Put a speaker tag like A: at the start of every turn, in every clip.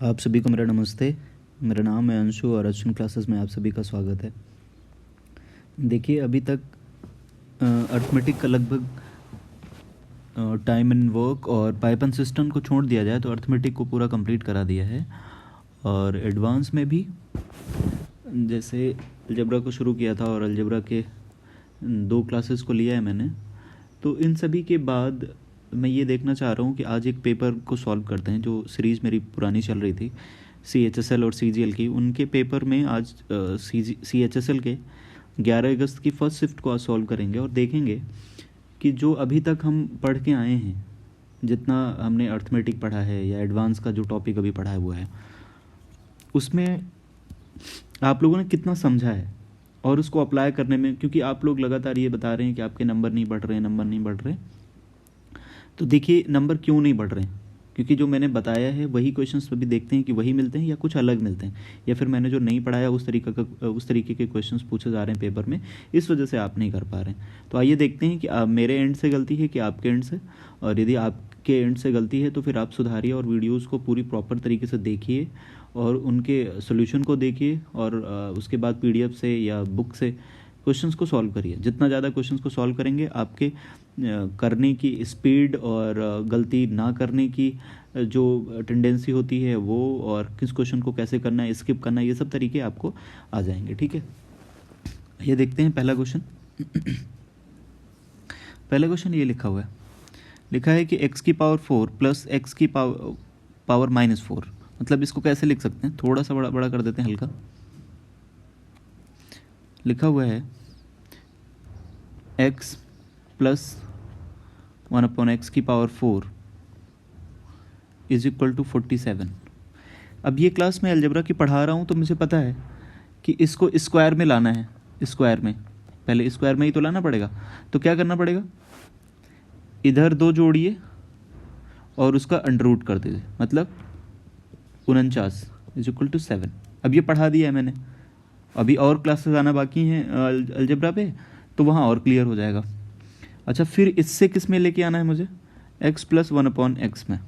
A: आप सभी को मेरा नमस्ते। मेरा नाम है अंशु और अर्जुन क्लासेस में आप सभी का स्वागत है। देखिए, अभी तक अर्थमेटिक का लगभग टाइम एंड वर्क और पाइपन सिस्टम को छोड़ दिया जाए तो अर्थमेटिक को पूरा कंप्लीट करा दिया है। और एडवांस में भी जैसे अलजेब्रा को शुरू किया था और अलजेब्रा के 2 क्लासेस को लिया है मैंने। तो इन सभी के बाद मैं ये देखना चाह रहा हूँ कि आज एक पेपर को सॉल्व करते हैं। जो सीरीज़ मेरी पुरानी चल रही थी CHSL और CGL की, उनके पेपर में आज CHSL के 11 अगस्त की फर्स्ट शिफ्ट को आज सॉल्व करेंगे और देखेंगे कि जो अभी तक हम पढ़ के आए हैं, जितना हमने अर्थमेटिक पढ़ा है या एडवांस का जो टॉपिक अभी पढ़ा हुआ है, उसमें आप लोगों ने कितना समझा है और उसको अप्लाई करने में, क्योंकि आप लोग लगातार ये बता रहे हैं कि आपके नंबर नहीं बढ़ रहे। तो देखिए, नंबर क्यों नहीं बढ़ रहे हैं? क्योंकि जो मैंने बताया है वही क्वेश्चंस अभी देखते हैं कि वही मिलते हैं या कुछ अलग मिलते हैं, या फिर मैंने जो नहीं पढ़ाया उस तरीके के क्वेश्चंस पूछे जा रहे हैं पेपर में, इस वजह से आप नहीं कर पा रहे हैं। तो आइए देखते हैं कि मेरे एंड से गलती है कि आपके एंड से, और यदि आपके एंड से गलती है तो फिर आप सुधारिए और वीडियोज़ को पूरी प्रॉपर तरीके से देखिए और उनके सोल्यूशन को देखिए और उसके बाद PDF से या बुक से क्वेश्चंस को सॉल्व करिए। जितना ज़्यादा क्वेश्चंस को सॉल्व करेंगे, आपके करने की स्पीड और गलती ना करने की जो टेंडेंसी होती है वो, और किस क्वेश्चन को कैसे करना है, स्किप करना है, ये सब तरीके आपको आ जाएंगे। ठीक है, ये देखते हैं पहला क्वेश्चन। पहला क्वेश्चन ये लिखा है कि x की पावर 4 प्लस x की पावर -4, मतलब इसको कैसे लिख सकते हैं? थोड़ा सा बड़ा कर देते हैं हल्का। लिखा हुआ है x प्लस 1/x की पावर 4 इज इक्वल टू 47। अब ये क्लास मैं अलजेब्रा की पढ़ा रहा हूँ तो मुझे पता है कि इसको स्क्वायर में लाना है। स्क्वायर में पहले स्क्वायर में ही तो लाना पड़ेगा। तो क्या करना पड़ेगा? इधर 2 जोड़िए और उसका अंडर कर दीजिए, मतलब 49 इज इक्वल टू 7। अब ये पढ़ा दिया है मैंने, अभी और क्लासेस आना बाकी हैं अलजेब्रा पे, तो वहाँ और क्लियर हो जाएगा। अच्छा, फिर इससे किस में लेके आना है मुझे? x प्लस 1/x में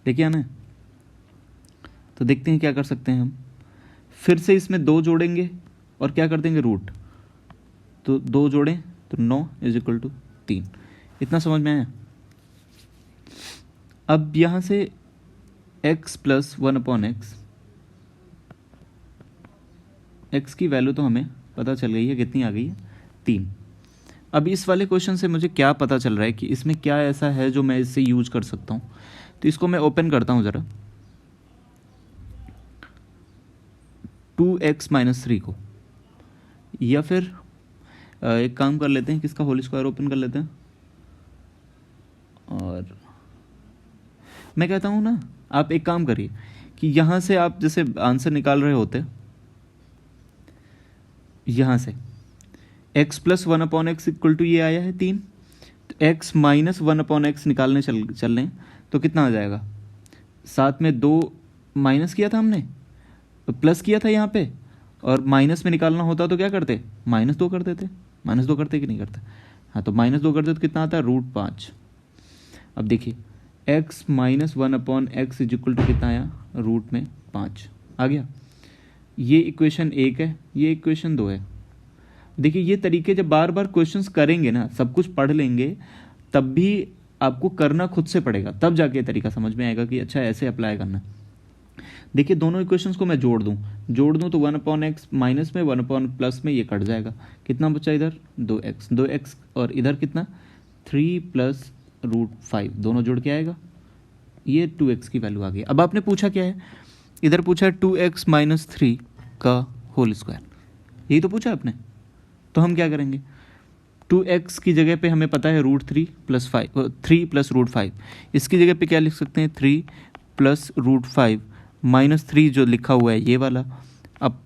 A: लेके आना है। तो देखते हैं क्या कर सकते हैं हम। फिर से इसमें 2 जोड़ेंगे और क्या कर देंगे? रूट। तो 2 जोड़ें तो 9 इज इक्वल टू 3। इतना समझ में आया? अब यहाँ से x प्लस 1/x, x की वैल्यू तो हमें पता चल गई है, कितनी आ गई है? 3। अब इस वाले क्वेश्चन से मुझे क्या पता चल रहा है कि इसमें क्या ऐसा है जो मैं इससे यूज कर सकता हूँ। तो इसको मैं ओपन करता हूँ ज़रा, 2x - 3 को, या फिर एक काम कर लेते हैं कि इसका होल स्क्वायर ओपन कर लेते हैं। और मैं कहता हूँ ना, आप एक काम करिए कि यहाँ से आप जैसे आंसर निकाल रहे होते, यहाँ से x plus 1/x equal to ये आया है 3, तो x माइनस 1/x निकालने चल रहे हैं तो कितना आ जाएगा? साथ में 2 माइनस किया था हमने, तो प्लस किया था यहाँ पे, और माइनस में निकालना होता तो क्या करते? -2 कर देते। -2 करते कि नहीं करते? हाँ, तो -2 करते तो कितना आता है? √5। अब देखिए, x minus 1/x is equal to कितना आया? √5 आ गया। ये इक्वेशन 1 है, ये इक्वेशन 2 है। देखिए, ये तरीके जब बार बार क्वेश्चंस करेंगे ना, सब कुछ पढ़ लेंगे, तब भी आपको करना खुद से पड़ेगा, तब जाके तरीका समझ में आएगा कि अच्छा ऐसे अप्लाई करना। देखिए, दोनों इक्वेशंस को मैं जोड़ दूं तो 1/x माइनस में 1/+ में ये कट जाएगा। कितना बचा इधर? 2x, और इधर कितना? 3 प्लस √5, दोनों जुड़ के आएगा, ये 2x की वैल्यू आ गई। अब आपने पूछा क्या है? इधर पूछा है 2x - 3 का होल स्क्वायर, यही तो पूछा आपने। तो हम क्या करेंगे? 2x की जगह पे हमें पता है √3 प्लस √5, इसकी जगह पे क्या लिख सकते हैं? 3 प्लस √5 माइनस 3 जो लिखा हुआ है ये वाला, अब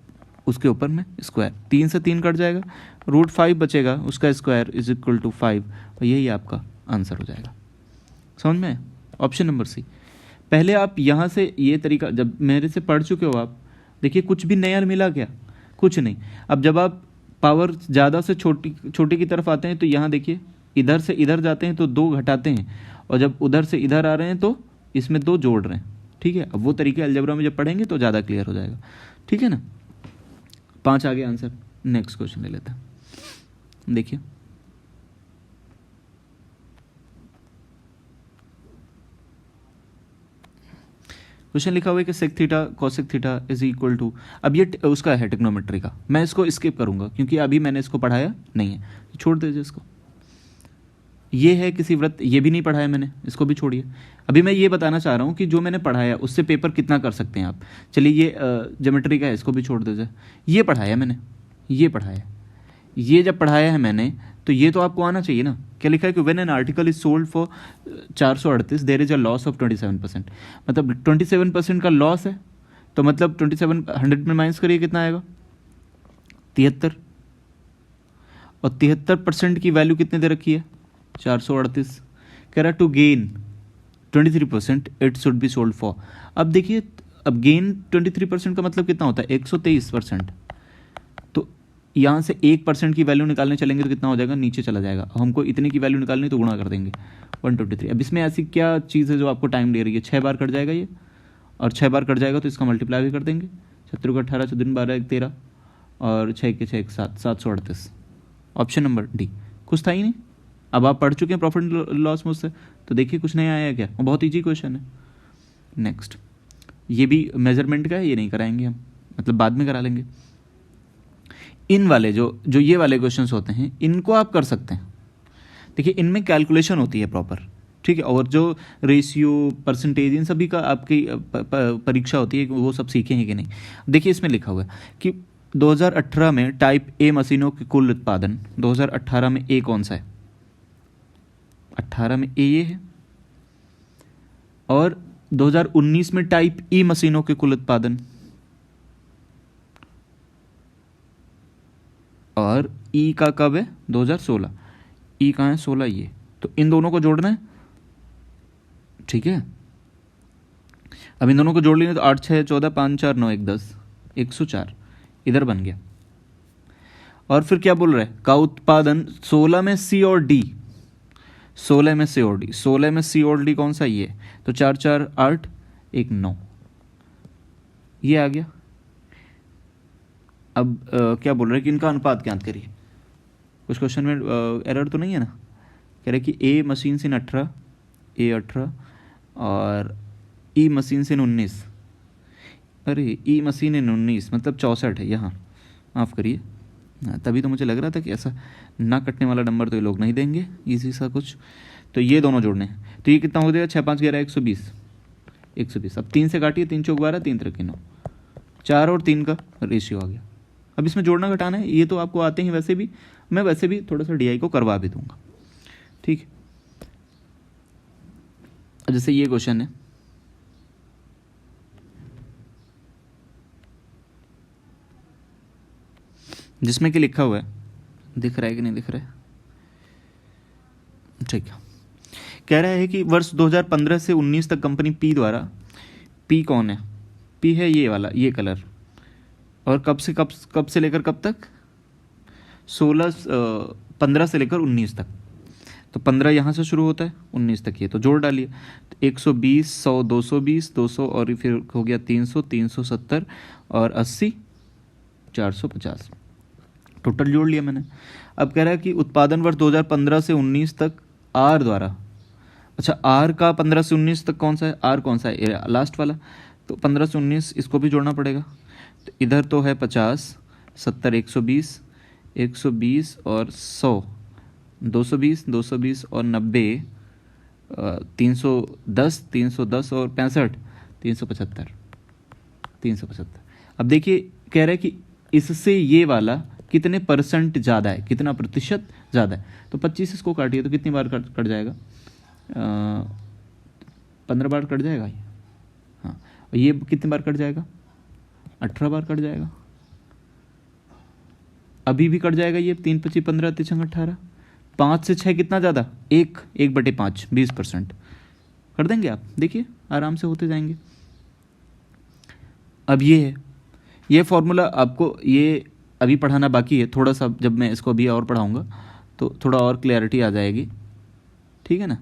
A: उसके ऊपर में स्क्वायर, 3 से 3 कट जाएगा, √5 बचेगा, उसका स्क्वायर इज इक्वल टू 5, और यही आपका आंसर हो जाएगा। समझ में? Option number C. पहले आप यहाँ से ये तरीका जब मेरे से पढ़ चुके हो आप, देखिए कुछ भी नया मिला क्या? कुछ नहीं। अब जब आप पावर ज़्यादा से छोटी की तरफ आते हैं तो यहाँ देखिए, इधर से इधर जाते हैं तो 2 घटाते हैं, और जब उधर से इधर आ रहे हैं तो इसमें 2 जोड़ रहे हैं। ठीक है, अब वो तरीके अलजेब्रा में जब पढ़ेंगे तो ज़्यादा क्लियर हो जाएगा, ठीक है ना। 5 आगे आंसर। नेक्स्ट क्वेश्चन ले लेते हैं, देखिए क्वेश्चन लिखा हुआ है कि sec theta cosec theta is equal to, अब ये उसका है ट्रिग्नोमेट्री का, मैं इसको स्किप करूंगा क्योंकि अभी मैंने इसको पढ़ाया नहीं है, छोड़ दीजिए इसको। ये है किसी व्रत, ये भी नहीं पढ़ाया मैंने, इसको भी छोड़िए। अभी मैं ये बताना चाह रहा हूँ कि जो मैंने पढ़ाया उससे पेपर कितना कर सकते हैं आप। चलिए ये ज्योमेट्री का है, इसको भी छोड़ दीजिए। ये पढ़ाया मैंने, ये पढ़ाया, ये जब पढ़ाया है मैंने तो ये तो आपको आना चाहिए ना। क्या लिखा है कि when an article is sold for 438 there is a loss of 27%, मतलब 27% का लॉस है, तो मतलब 27 100 में माइनस करिए कितना आएगा 73, और 73% की वैल्यू कितने दे रखी है 438। कह रहा to gain 23% it should be sold for. अब देखिए, अब गेन 23% का मतलब कितना होता है 123%, तो यहाँ से 1% की वैल्यू निकालने चलेंगे तो कितना हो जाएगा, नीचे चला जाएगा। हमको इतने की वैल्यू निकालनी तो गुणा कर देंगे 123। अब इसमें ऐसी क्या चीज़ है जो आपको टाइम ले रही है, 6 बार कट जाएगा ये, और 6 बार कट जाएगा तो इसका मल्टीप्लाई भी कर देंगे। 7 का 18, 14 12 1 13, और 6 के 6 7 738। ऑप्शन नंबर डी, कुछ था ही नहीं। अब आप पढ़ चुके हैं प्रॉफिट लॉस मुझसे, तो देखिए कुछ नहीं आया क्या, बहुत ईजी क्वेश्चन है। नेक्स्ट, ये भी मेजरमेंट का है, ये नहीं कराएंगे हम, मतलब बाद में करा लेंगे। इन वाले जो ये वाले क्वेश्चंस होते हैं इनको आप कर सकते हैं। देखिए इनमें कैलकुलेशन होती है प्रॉपर, ठीक है, और जो रेशियो परसेंटेज इन सभी का आपकी परीक्षा होती है वो सब सीखे हैं कि नहीं। देखिए इसमें लिखा हुआ है कि 2018 में टाइप ए मशीनों के कुल उत्पादन, 2018 में ए कौन सा है, 18 में ए ये है, और 2019 में टाइप ई मशीनों के कुल उत्पादन, और ई का कब है 2016, ई कहाँ है 16 ये, तो इन दोनों को जोड़ना है, ठीक है। अब इन दोनों को जोड़ लेंगे तो 8 6 14 5 4 9 1 10 104 इधर बन गया। और फिर क्या बोल रहा है, का उत्पादन 16 में सी और डी, 16 में सी और डी, 16 में सी और डी कौन सा ये, तो 4 4 8 1 9 ये आ गया। अब क्या बोल रहे हैं कि इनका अनुपात ज्ञात करिए। कुछ क्वेश्चन में एरर तो नहीं है ना, कह रहे कि ए मशीन से 18, ए 18 और ई मशीन से 19, अरे ई मशीन इन 19 मतलब 64 है यहाँ, माफ़ करिए। तभी तो मुझे लग रहा था कि ऐसा ना कटने वाला नंबर तो ये लोग नहीं देंगे इजी सा कुछ, तो ये दोनों जोड़ने हैं। तो ये कितना हो जाएगा 6 5 11 120, 120। अब 3 से काटिए, 3 चौक 12, 3 3 9, 4 और 3 का रेशियो आ गया। अब इसमें जोड़ना घटाना है, ये तो आपको आते हैं वैसे भी, मैं वैसे भी थोड़ा सा डीआई को करवा भी दूंगा, ठीक है। अब जैसे ये क्वेश्चन है, जिसमें कि लिखा हुआ है, दिख रहा है कि नहीं दिख रहा है, ठीक है। कह रहा है कि वर्ष 2015 से 19 तक कंपनी पी द्वारा, पी कौन है, पी है ये वाला, ये कलर, और कब से लेकर कब तक 15 से लेकर 19 तक, तो 15 यहाँ से शुरू होता है 19 तक, ये तो जोड़ डालिए, तो 120 100 220 200 और फिर हो गया 300 370 और 80 450, टोटल जोड़ लिया मैंने। अब कह रहा है कि उत्पादन वर्ष 2015 से 19 तक आर द्वारा, अच्छा आर का 15 से 19 तक कौन सा है, आर कौन सा है लास्ट वाला, तो 15 से 19 इसको भी जोड़ना पड़ेगा। तो इधर तो है 50 70 120 और 100 220 और 90 310 और 65 375। अब देखिए कह रहा है कि इससे ये वाला कितने परसेंट ज़्यादा है, कितना प्रतिशत ज़्यादा है, तो 25 इसको काटिए तो कितनी बार कट जाएगा, 15 बार कट जाएगा ये, हाँ। और ये कितनी बार कट जाएगा, 18 बार कट जाएगा। अभी भी कट जाएगा ये, 3 25 15 3 18, 5 से 6 कितना ज़्यादा, 1/5 20% कर देंगे आप, देखिए आराम से होते जाएंगे। अब ये है, ये फॉर्मूला आपको ये अभी पढ़ाना बाकी है थोड़ा सा, जब मैं इसको अभी और पढ़ाऊँगा तो थोड़ा और क्लैरिटी आ जाएगी, ठीक है ना,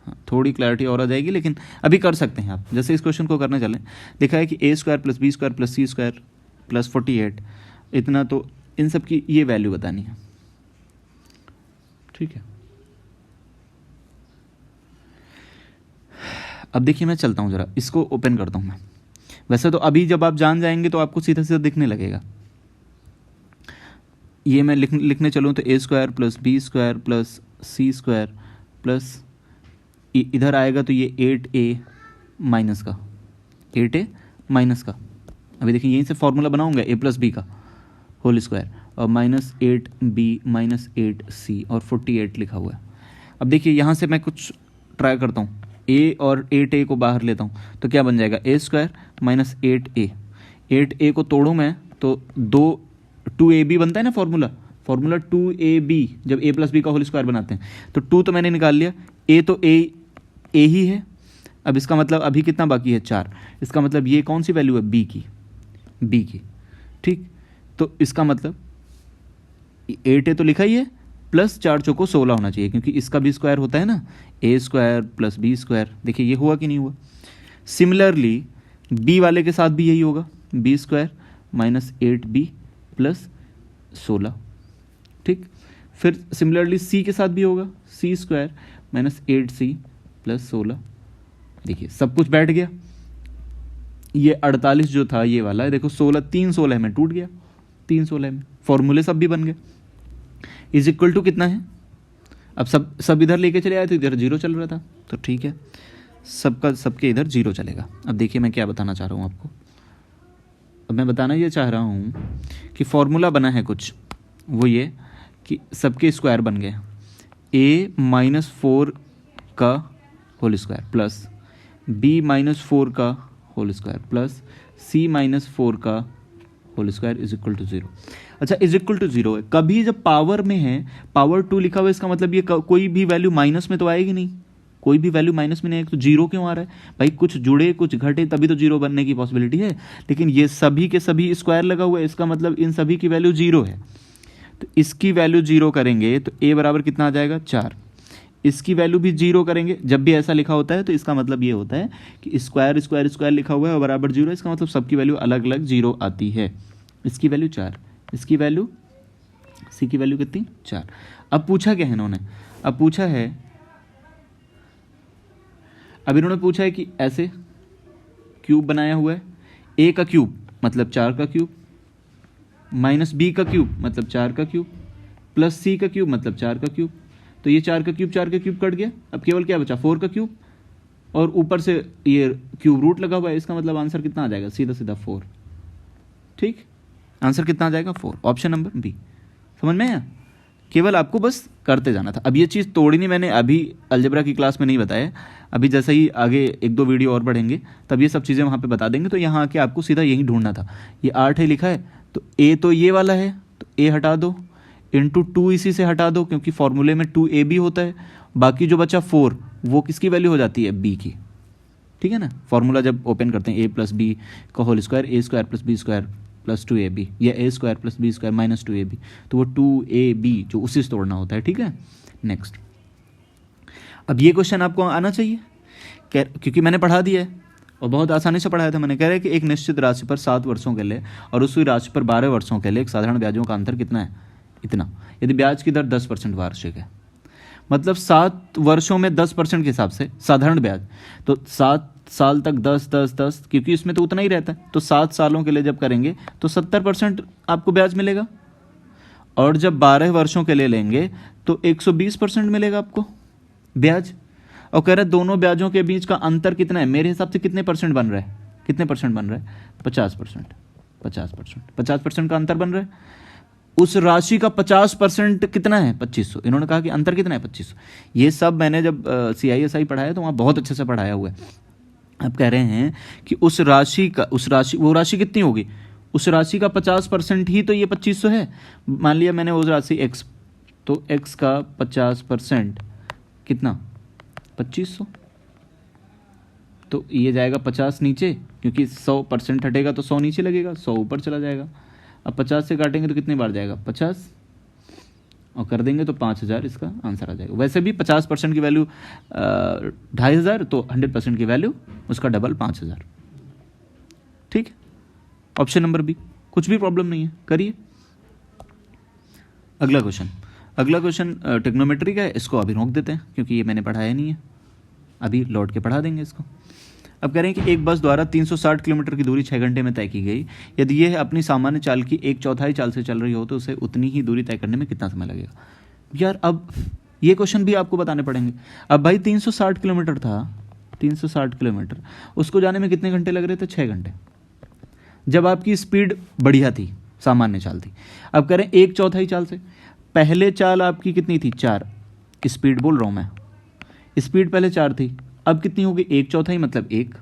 A: हाँ। थोड़ी क्लैरिटी और आ जाएगी, लेकिन अभी कर सकते हैं आप। जैसे इस क्वेश्चन को करने चलें, लिखा है कि A square plus B square plus C square plus 48 इतना, तो इन सब की ये वैल्यू बतानी है, ठीक है। अब देखिए मैं चलता हूँ ज़रा, इसको ओपन करता हूँ मैं। वैसे तो अभी जब आप जान जाएंगे तो आपको सीधा सीधा दिखने लगेगा। ये मैं लिखने चलूँ तो A square plus B square plus C square plus इधर आएगा तो ये 8a माइनस का, 8a माइनस का। अभी देखिए यहीं से फॉर्मूला बनाऊंगा a प्लस बी का होल स्क्वायर, और माइनस 8b माइनस 8c और 48 लिखा हुआ है। अब देखिए यहाँ से मैं कुछ ट्राई करता हूँ, a और 8a को बाहर लेता हूँ तो क्या बन जाएगा, a square minus 8a। 8a को तोड़ूँ मैं तो 2ab बनता है ना फॉर्मूला 2ab, जब a प्लस बी का होल स्क्वायर बनाते हैं। तो 2 तो मैंने निकाल लिया, a तो a ही है। अब इसका मतलब अभी कितना बाकी है, 4। इसका मतलब ये कौन सी वैल्यू है, b की, ठीक। तो इसका मतलब 8a तो लिखा ही है, प्लस 4 चौको 16 होना चाहिए, क्योंकि इसका भी स्क्वायर होता है ना, a square plus B square. देखिए ये हुआ कि नहीं हुआ। सिमिलरली b वाले के साथ भी यही होगा, b square minus 8b plus 16, ठीक। फिर सिमिलरली c के साथ भी होगा, c square minus 8c plus 16। देखिए सब कुछ बैठ गया। ये 48 जो था ये वाला है, देखो 16 3 16 में टूट गया, 3 16 में फॉर्मूले सब भी बन गए। इज इक्वल टू कितना है, अब सब इधर लेके चले आए तो इधर 0 चल रहा था, तो ठीक है सबके इधर 0 चलेगा। अब देखिए मैं क्या बताना चाह रहा हूँ आपको। अब मैं बताना ये चाह रहा हूँ कि फॉर्मूला बना है कुछ, वो ये कि सबके स्क्वायर बन गए, a माइनस 4 का whole square plus b minus 4 का whole square plus c minus 4 का whole square is equal to 0। अच्छा इज इक्वल टू 0 है, कभी जब पावर में है, पावर 2 लिखा हुआ है, इसका मतलब ये कोई भी वैल्यू माइनस में तो आएगी नहीं, कोई भी वैल्यू माइनस में नहीं आएगी, तो 0 क्यों आ रहा है भाई, कुछ जुड़े कुछ घटे तभी तो 0 बनने की पॉसिबिलिटी है। लेकिन ये सभी के सभी स्क्वायर लगा हुआ है, इसका मतलब इन सभी की वैल्यू 0 है, तो इसकी वैल्यू 0 करेंगे तो a बराबर कितना आ जाएगा, 4। इसकी वैल्यू भी 0 करेंगे, जब भी ऐसा लिखा होता है तो इसका मतलब ये होता है कि स्क्वायर स्क्वायर स्क्वायर लिखा हुआ है और बराबर 0, इसका मतलब सबकी वैल्यू अलग अलग 0 आती है। इसकी वैल्यू 4, इसकी वैल्यू सी की वैल्यू कितनी, 4। अब पूछा क्या है इन्होंने, अब पूछा है, अब इन्होंने पूछा है कि ऐसे क्यूब बनाया हुआ है, a का क्यूब मतलब 4 का क्यूब, माइनस b का क्यूब मतलब 4 का क्यूब, प्लस c का क्यूब मतलब 4 का क्यूब। तो ये 4 का क्यूब कट गया, अब केवल क्या बचा, 4 का क्यूब, और ऊपर से ये क्यूब रूट लगा हुआ है, इसका मतलब आंसर कितना आ जाएगा, सीधा सीधा 4, ठीक। आंसर कितना आ जाएगा, 4, ऑप्शन नंबर बी। समझ में आया, केवल आपको बस करते जाना था। अब ये चीज़ तोड़ी नहीं मैंने अभी अलजेब्रा की क्लास में नहीं बताया, अभी जैसे ही आगे 1-2 वीडियो और बढ़ेंगे तब ये सब चीज़ें वहाँ पे बता देंगे। तो यहाँ आके आपको सीधा यही ढूंढना था, ये 8 है लिखा है, तो a तो ये वाला है, तो a हटा दो, इंटू 2 इसी से हटा दो, क्योंकि फॉर्मूले में 2ab होता है। बाकी जो बचा 4 वो किसकी वैल्यू हो जाती है, b की, ठीक है ना। फॉर्मूला जब ओपन करते हैं a प्लस बी का whole square, a square plus B square plus 2ab, या a square plus B square minus 2ab, तो वो 2ab जो उसी से तोड़ना होता है, ठीक है। नेक्स्ट, अब ये क्वेश्चन आपको आना चाहिए क्योंकि मैंने पढ़ा दिया है और बहुत आसानी से पढ़ाया था। मैंने कह रहा है कि एक निश्चित राशि पर 7 वर्षों के लिए और उसी राशि पर 12 वर्षों के लिए एक साधारण ब्याजों का अंतर कितना है, इतना। यदि ब्याज की दर 10% वार्षिक है, मतलब 7 वर्षों में 10% के हिसाब से साधारण ब्याज, तो 7 साल तक 10 क्योंकि इसमें तो उतना ही रहता है, तो 7 सालों के लिए जब करेंगे तो 70% आपको ब्याज मिलेगा, और जब 12 वर्षों के लिए लेंगे तो 120% मिलेगा आपको ब्याज। और कह रहे हैं दोनों ब्याजों के बीच का अंतर कितना है, मेरे हिसाब से कितने परसेंट बन रहा है, 50%। 50% का अंतर बन रहा है। उस राशि का 50% कितना है, 2500। इन्होंने कहा कि अंतर कितना है, 2500। ये सब मैंने जब CISI पढ़ाया तो वहाँ बहुत अच्छे से पढ़ाया हुआ है। अब कह रहे हैं कि वो राशि कितनी होगी, उस राशि का 50% ही तो ये 2500 है। मान लिया मैंने उस राशि x, तो x का 50% कितना, 2500, तो ये जाएगा 50 नीचे, क्योंकि 100% हटेगा तो 100 नीचे लगेगा, 100 ऊपर चला जाएगा। अब 50 से काटेंगे तो कितनी बार जाएगा, 50, और कर देंगे तो 5,000 इसका आंसर आ जाएगा। वैसे भी 50% की वैल्यू 2,500, तो 100% की वैल्यू उसका डबल 5,000। ठीक है, ऑप्शन नंबर बी, कुछ भी प्रॉब्लम नहीं है, करिए। अगला क्वेश्चन ट्रिग्नोमेट्री का है, इसको अभी रोक देते हैं क्योंकि ये मैंने पढ़ाया नहीं है, अभी लौट के पढ़ा देंगे इसको। अब कह रहे हैं कि एक बस द्वारा 360 किलोमीटर की दूरी 6 घंटे में तय की गई। यदि यह अपनी सामान्य चाल की 1/4 चाल से चल रही हो तो उसे उतनी ही दूरी तय करने में कितना समय लगेगा। यार अब ये क्वेश्चन भी आपको बताने पड़ेंगे। अब भाई 360 किलोमीटर था, 360 किलोमीटर, उसको जाने में कितने घंटे लग रहे थे? 6 घंटे, जब आपकी स्पीड बढ़िया थी, सामान्य चाल थी। अब कह रहे हैं 1/4 चाल से, पहले चाल आपकी कितनी थी? 4, स्पीड बोल रहा हूँ मैं, स्पीड पहले 4 थी, अब कितनी होगी? 1/4 मतलब 1।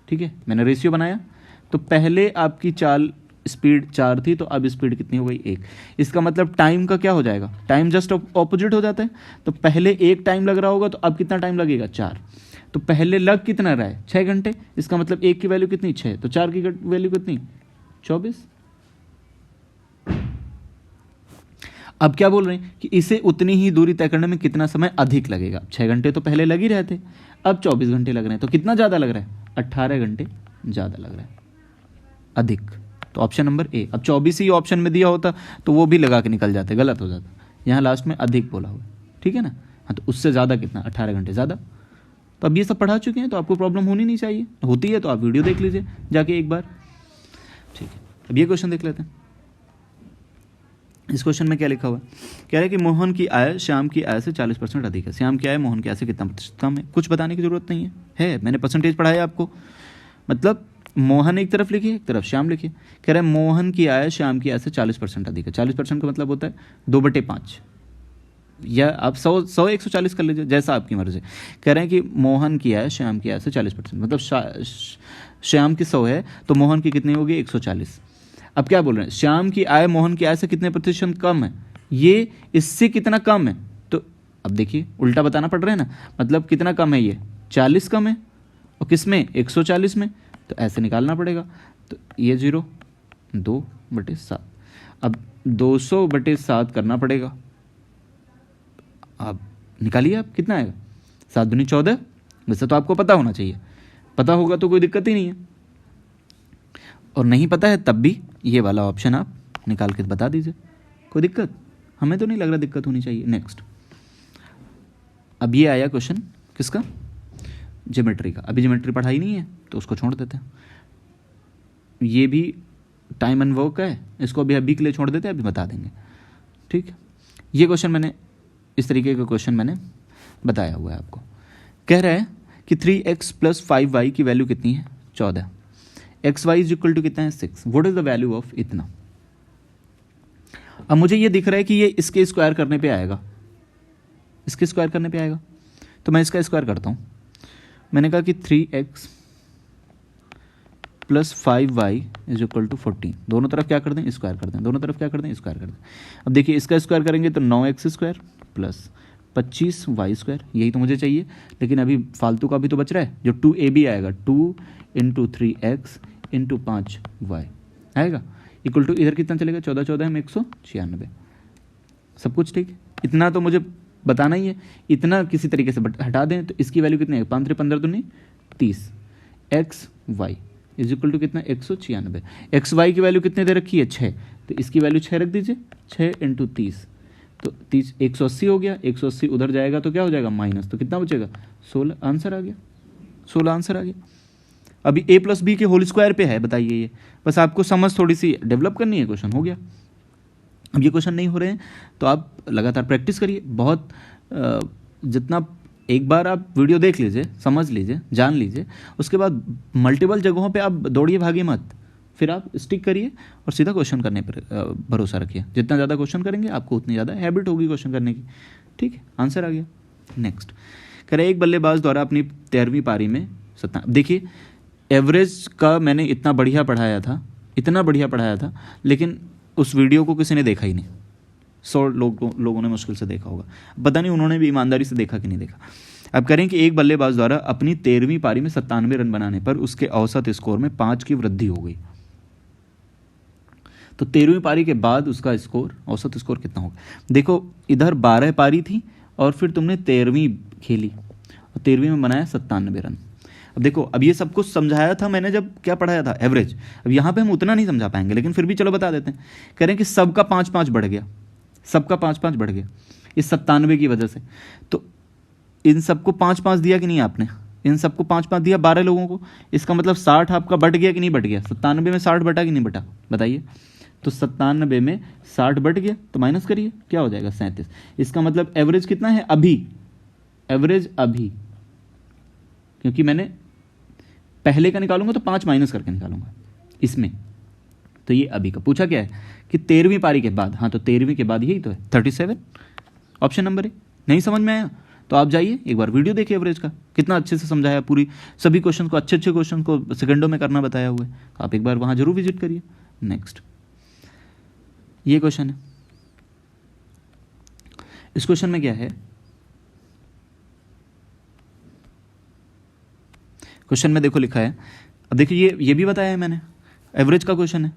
A: ठीक है, मैंने रेशियो बनाया, तो पहले आपकी चाल स्पीड 4 थी, तो अब स्पीड कितनी हो गई? 1। इसका मतलब टाइम का क्या हो जाएगा? टाइम जस्ट ऑपोजिट हो जाता है, तो पहले 1 टाइम लग रहा होगा, तो अब कितना टाइम लगेगा? 4। तो पहले लग कितना रहा है? 6 घंटे। इसका मतलब 1 की वैल्यू कितनी? 6, तो 4 की वैल्यू कितनी? 24। अब क्या बोल रहे हैं कि इसे उतनी ही दूरी तय करने में कितना समय अधिक लगेगा। 6 घंटे तो पहले लग ही रहे थे, अब 24 घंटे लग रहे हैं, तो कितना ज़्यादा लग रहा है? 18 घंटे ज़्यादा लग रहा है, अधिक। तो ऑप्शन नंबर ए। अब 24 ही ऑप्शन में दिया होता तो वो भी लगा के निकल जाते, गलत हो जाता। यहाँ लास्ट में अधिक बोला हुआ, ठीक है ना। हाँ, तो उससे ज़्यादा कितना? 18 घंटे ज़्यादा। तो अब ये सब पढ़ा चुके हैं, तो आपको प्रॉब्लम होनी नहीं चाहिए, होती है तो आप वीडियो देख लीजिए जाके एक बार। ठीक है, अब ये क्वेश्चन देख लेते हैं। इस क्वेश्चन में क्या लिखा हुआ है? कह रहे हैं कि मोहन की आय श्याम की आय से 40% अधिक है। श्याम की आय मोहन की आय से कितना प्रतिशत कम है? कुछ बताने की जरूरत नहीं है, मैंने परसेंटेज पढ़ाया आपको। मतलब मोहन एक तरफ लिखिए, एक तरफ श्याम लिखिए। कह रहे हैं मोहन की आय श्याम की आय से 40% अधिक है। 40% का मतलब होता है 2/5, या आप 100 140 कर लीजिए, जैसा आपकी मर्जी। कह रहे हैं कि मोहन की आय श्याम की आय से 40%, मतलब श्याम की 100 है तो मोहन की कितनी होगी? 140। अब क्या बोल रहे हैं? श्याम की आय मोहन की आय से कितने प्रतिशत कम है? ये इससे कितना कम है? तो अब देखिए, उल्टा बताना पड़ रहा है ना, मतलब कितना कम है? ये 40 कम है, और किस में? 140 में। तो ऐसे निकालना पड़ेगा, तो ये 0, 2/7। अब 200/7 करना पड़ेगा। अब निकालिए आप, कितना आएगा? 7 दूनी 14। वैसे तो आपको पता होना चाहिए, पता होगा तो कोई दिक्कत ही नहीं है, और नहीं पता है तब भी ये वाला ऑप्शन आप निकाल के बता दीजिए, कोई दिक्कत हमें तो नहीं लग रहा दिक्कत होनी चाहिए। नेक्स्ट, अब ये आया क्वेश्चन किसका? ज्योमेट्री का। अभी ज्योमेट्री पढ़ाई नहीं है तो उसको छोड़ देते हैं। ये भी टाइम एंड वर्क का है, इसको अभी के लिए छोड़ देते हैं, अभी बता देंगे। ठीक है, ये क्वेश्चन मैंने, इस तरीके का क्वेश्चन मैंने बताया हुआ है आपको। कह रहा है कि 3x + 5y की वैल्यू कितनी है? 14। xy = कितना है? 6। What is the value of इतना? अब मुझे ये दिख रहा है कि ये इसके स्क्वायर करने पे आएगा, इसके स्क्वायर करने पे आएगा, तो मैं इसका स्क्वायर करता हूँ। मैंने कहा कि 3x + 5y = 14। दोनों तरफ क्या कर दें? स्क्वायर कर दें। दोनों तरफ क्या कर दें? स्क्वायर कर दें। अब देखिए, इसका स्क्वायर करेंगे तो 9x² + 25y², यही तो मुझे चाहिए। लेकिन अभी फालतू का भी तो बच रहा है, जो 2ab आएगा, 2 × 3x × 5y आएगा, इक्वल टू इधर कितना चलेगा? 14 14 में 196। सब कुछ ठीक है, इतना तो मुझे बताना ही है। इतना किसी तरीके से हटा दें तो इसकी वैल्यू कितनी है? 5 × 15 = 30। एक्स वाई = कितना? 196। एक्स वाई की वैल्यू कितने दे रखी है? 6, तो इसकी वैल्यू 6 रख दीजिए। 6 × 30, तो 30 180 हो गया। 180 उधर जाएगा तो क्या हो जाएगा? माइनस, तो कितना बचेगा? 16। आंसर आ गया, 16 आंसर आ गया। अभी a + b के होल स्क्वायर पे है, बताइए। ये बस आपको समझ थोड़ी सी डेवलप करनी है, क्वेश्चन हो गया। अब ये क्वेश्चन नहीं हो रहे हैं तो आप लगातार प्रैक्टिस करिए। बहुत जितना एक बार आप वीडियो देख लीजिए, समझ लीजिए, जान लीजिए, उसके बाद मल्टीपल जगहों पे आप दौड़िए भागिए मत, फिर आप स्टिक करिए और सीधा क्वेश्चन करने पर भरोसा रखिए। जितना ज़्यादा क्वेश्चन करेंगे आपको उतनी ज़्यादा हैबिट होगी क्वेश्चन करने की। ठीक है, आंसर आ गया। नेक्स्ट, कह रहे एक बल्लेबाज द्वारा अपनी 13वीं पारी में 17। देखिए, एवरेज का मैंने इतना बढ़िया पढ़ाया था, लेकिन उस वीडियो को किसी ने देखा ही नहीं। 100 लोगों ने मुश्किल से देखा होगा, पता नहीं उन्होंने भी ईमानदारी से देखा कि नहीं देखा। अब करें कि एक बल्लेबाज द्वारा अपनी 13वीं पारी में 97 रन बनाने पर उसके औसत स्कोर में 5 की वृद्धि हो गई। तो 13वीं पारी के बाद उसका स्कोर, औसत स्कोर कितना होगा। देखो इधर 12 पारी थी और फिर तुमने 13वीं खेली और 13वीं में बनाया 97 रन। अब देखो, अब ये सब कुछ समझाया था मैंने जब क्या पढ़ाया था, एवरेज। अब यहाँ पे हम उतना नहीं समझा पाएंगे, लेकिन फिर भी चलो बता देते हैं। कह रहे हैं कि सबका 5-5 बढ़ गया, सबका 5-5 बढ़ गया इस 97 की वजह से। तो इन सबको 5-5 दिया कि नहीं आपने, इन सबको 5-5 दिया 12 लोगों को। इसका मतलब 60 आपका बढ़ गया कि नहीं बढ़ गया, 97 में 60 बटा कि नहीं बटा, बताइए। तो 97 में 60 बढ़ गया, तो माइनस करिए क्या हो जाएगा, 37। इसका मतलब एवरेज कितना है अभी, एवरेज अभी, क्योंकि मैंने पहले का निकालूंगा तो 5 माइनस करके निकालूंगा इसमें। तो ये अभी का पूछा क्या है कि 13वीं पारी के बाद, हाँ तो 13वीं के बाद यही तो है 37, ऑप्शन नंबर ए। नहीं समझ में आया तो आप जाइए एक बार वीडियो देखिए एवरेज का, कितना अच्छे से समझाया, पूरी सभी क्वेश्चन को, अच्छे अच्छे क्वेश्चन को सेकंडों में करना बताया हुआ है। आप एक बार वहाँ जरूर विजिट करिए। नेक्स्ट ये क्वेश्चन है, इस क्वेश्चन में क्या है, क्वेश्चन में देखो लिखा है, अब देखिए ये भी बताया है मैंने, एवरेज का क्वेश्चन है,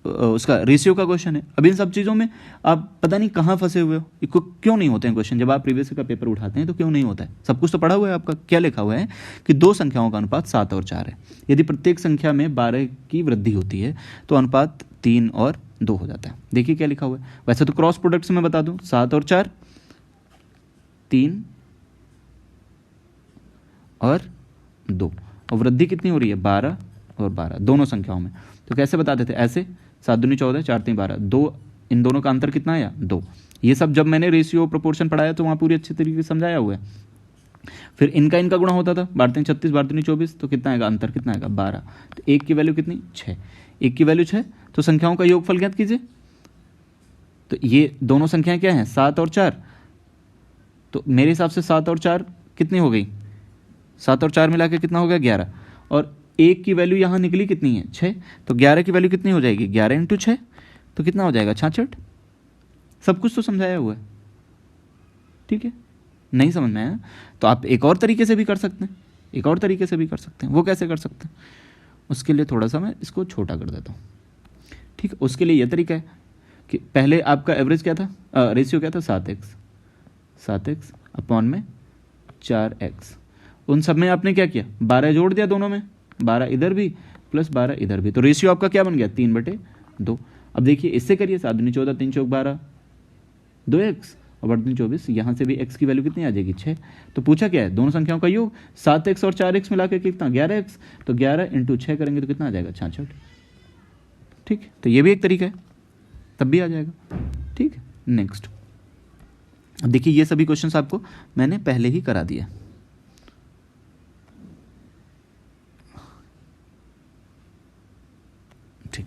A: उसका रेशियो का क्वेश्चन है। अब इन सब चीज़ों में आप पता नहीं कहाँ फंसे हुए हो, क्यों नहीं होते हैं क्वेश्चन, जब आप प्रीवियस का पेपर उठाते हैं तो क्यों नहीं होता है। सब कुछ तो पढ़ा हुआ है आपका, क्या लिखा हुआ है कि दो संख्याओं का अनुपात 7 और 4 है। यदि प्रत्येक संख्या में 12 की वृद्धि होती है तो अनुपात 3 और 2 हो जाता है। देखिए क्या लिखा हुआ है, वैसे तो क्रॉस प्रोडक्ट से मैं बता दूं, 7 और 4, 3 और 2, और वृद्धि कितनी हो रही है 12 और 12 दोनों संख्याओं में। तो कैसे बताते थे, ऐसे 7 दूनी 14, 4 3 12, 2, इन दोनों का अंतर कितना आया 2। ये सब जब मैंने रेशियो प्रोपोर्शन पढ़ाया तो वहाँ पूरी अच्छी तरीके से समझाया हुआ है। फिर इनका गुणा होता था, 12 3 36, 12 दूनी 24, तो कितना आएगा अंतर, कितना आएगा 12। तो एक की वैल्यू कितनी 6, एक की वैल्यू 6, तो संख्याओं का योगफल ज्ञात कीजिए। तो ये दोनों संख्याएं क्या हैं 7 और 4, तो मेरे हिसाब से 7 और 4 कितनी हो गई, 7 और 4 मिला के कितना हो गया 11, और एक की वैल्यू यहाँ निकली कितनी है 6, तो 11 की वैल्यू कितनी हो जाएगी 11 इंटू 6, तो कितना हो जाएगा 66। सब कुछ तो समझाया हुआ है, ठीक है। नहीं समझ में आया तो आप एक और तरीके से भी कर सकते हैं, एक और तरीके से भी कर सकते हैं। वो कैसे कर सकते हैं, उसके लिए थोड़ा सा मैं इसको छोटा कर देता हूँ, ठीक है। उसके लिए यह तरीका है कि पहले आपका एवरेज क्या था, रेशियो क्या था 7x अपॉन में 4x, उन सब में आपने क्या किया 12 जोड़ दिया, दोनों में 12 इधर भी प्लस 12 इधर भी, तो रेशियो आपका क्या बन गया 3/2। अब देखिए इससे करिए, 7 दूनी 14, 3 चौक 12, 2x और 8 दूनी 24, यहाँ से भी x की वैल्यू कितनी आ जाएगी 6। तो पूछा क्या है दोनों संख्याओं का योग, 7x और 4x मिला के कितना 11x, तो 11 इंटू 6 करेंगे तो कितना आ जाएगा 66, ठीक। तो ये भी एक तरीका है, तब भी आ जाएगा, ठीक है। नेक्स्ट अब देखिए ये सभी क्वेश्चंस आपको मैंने पहले ही करा दिया। ठीक,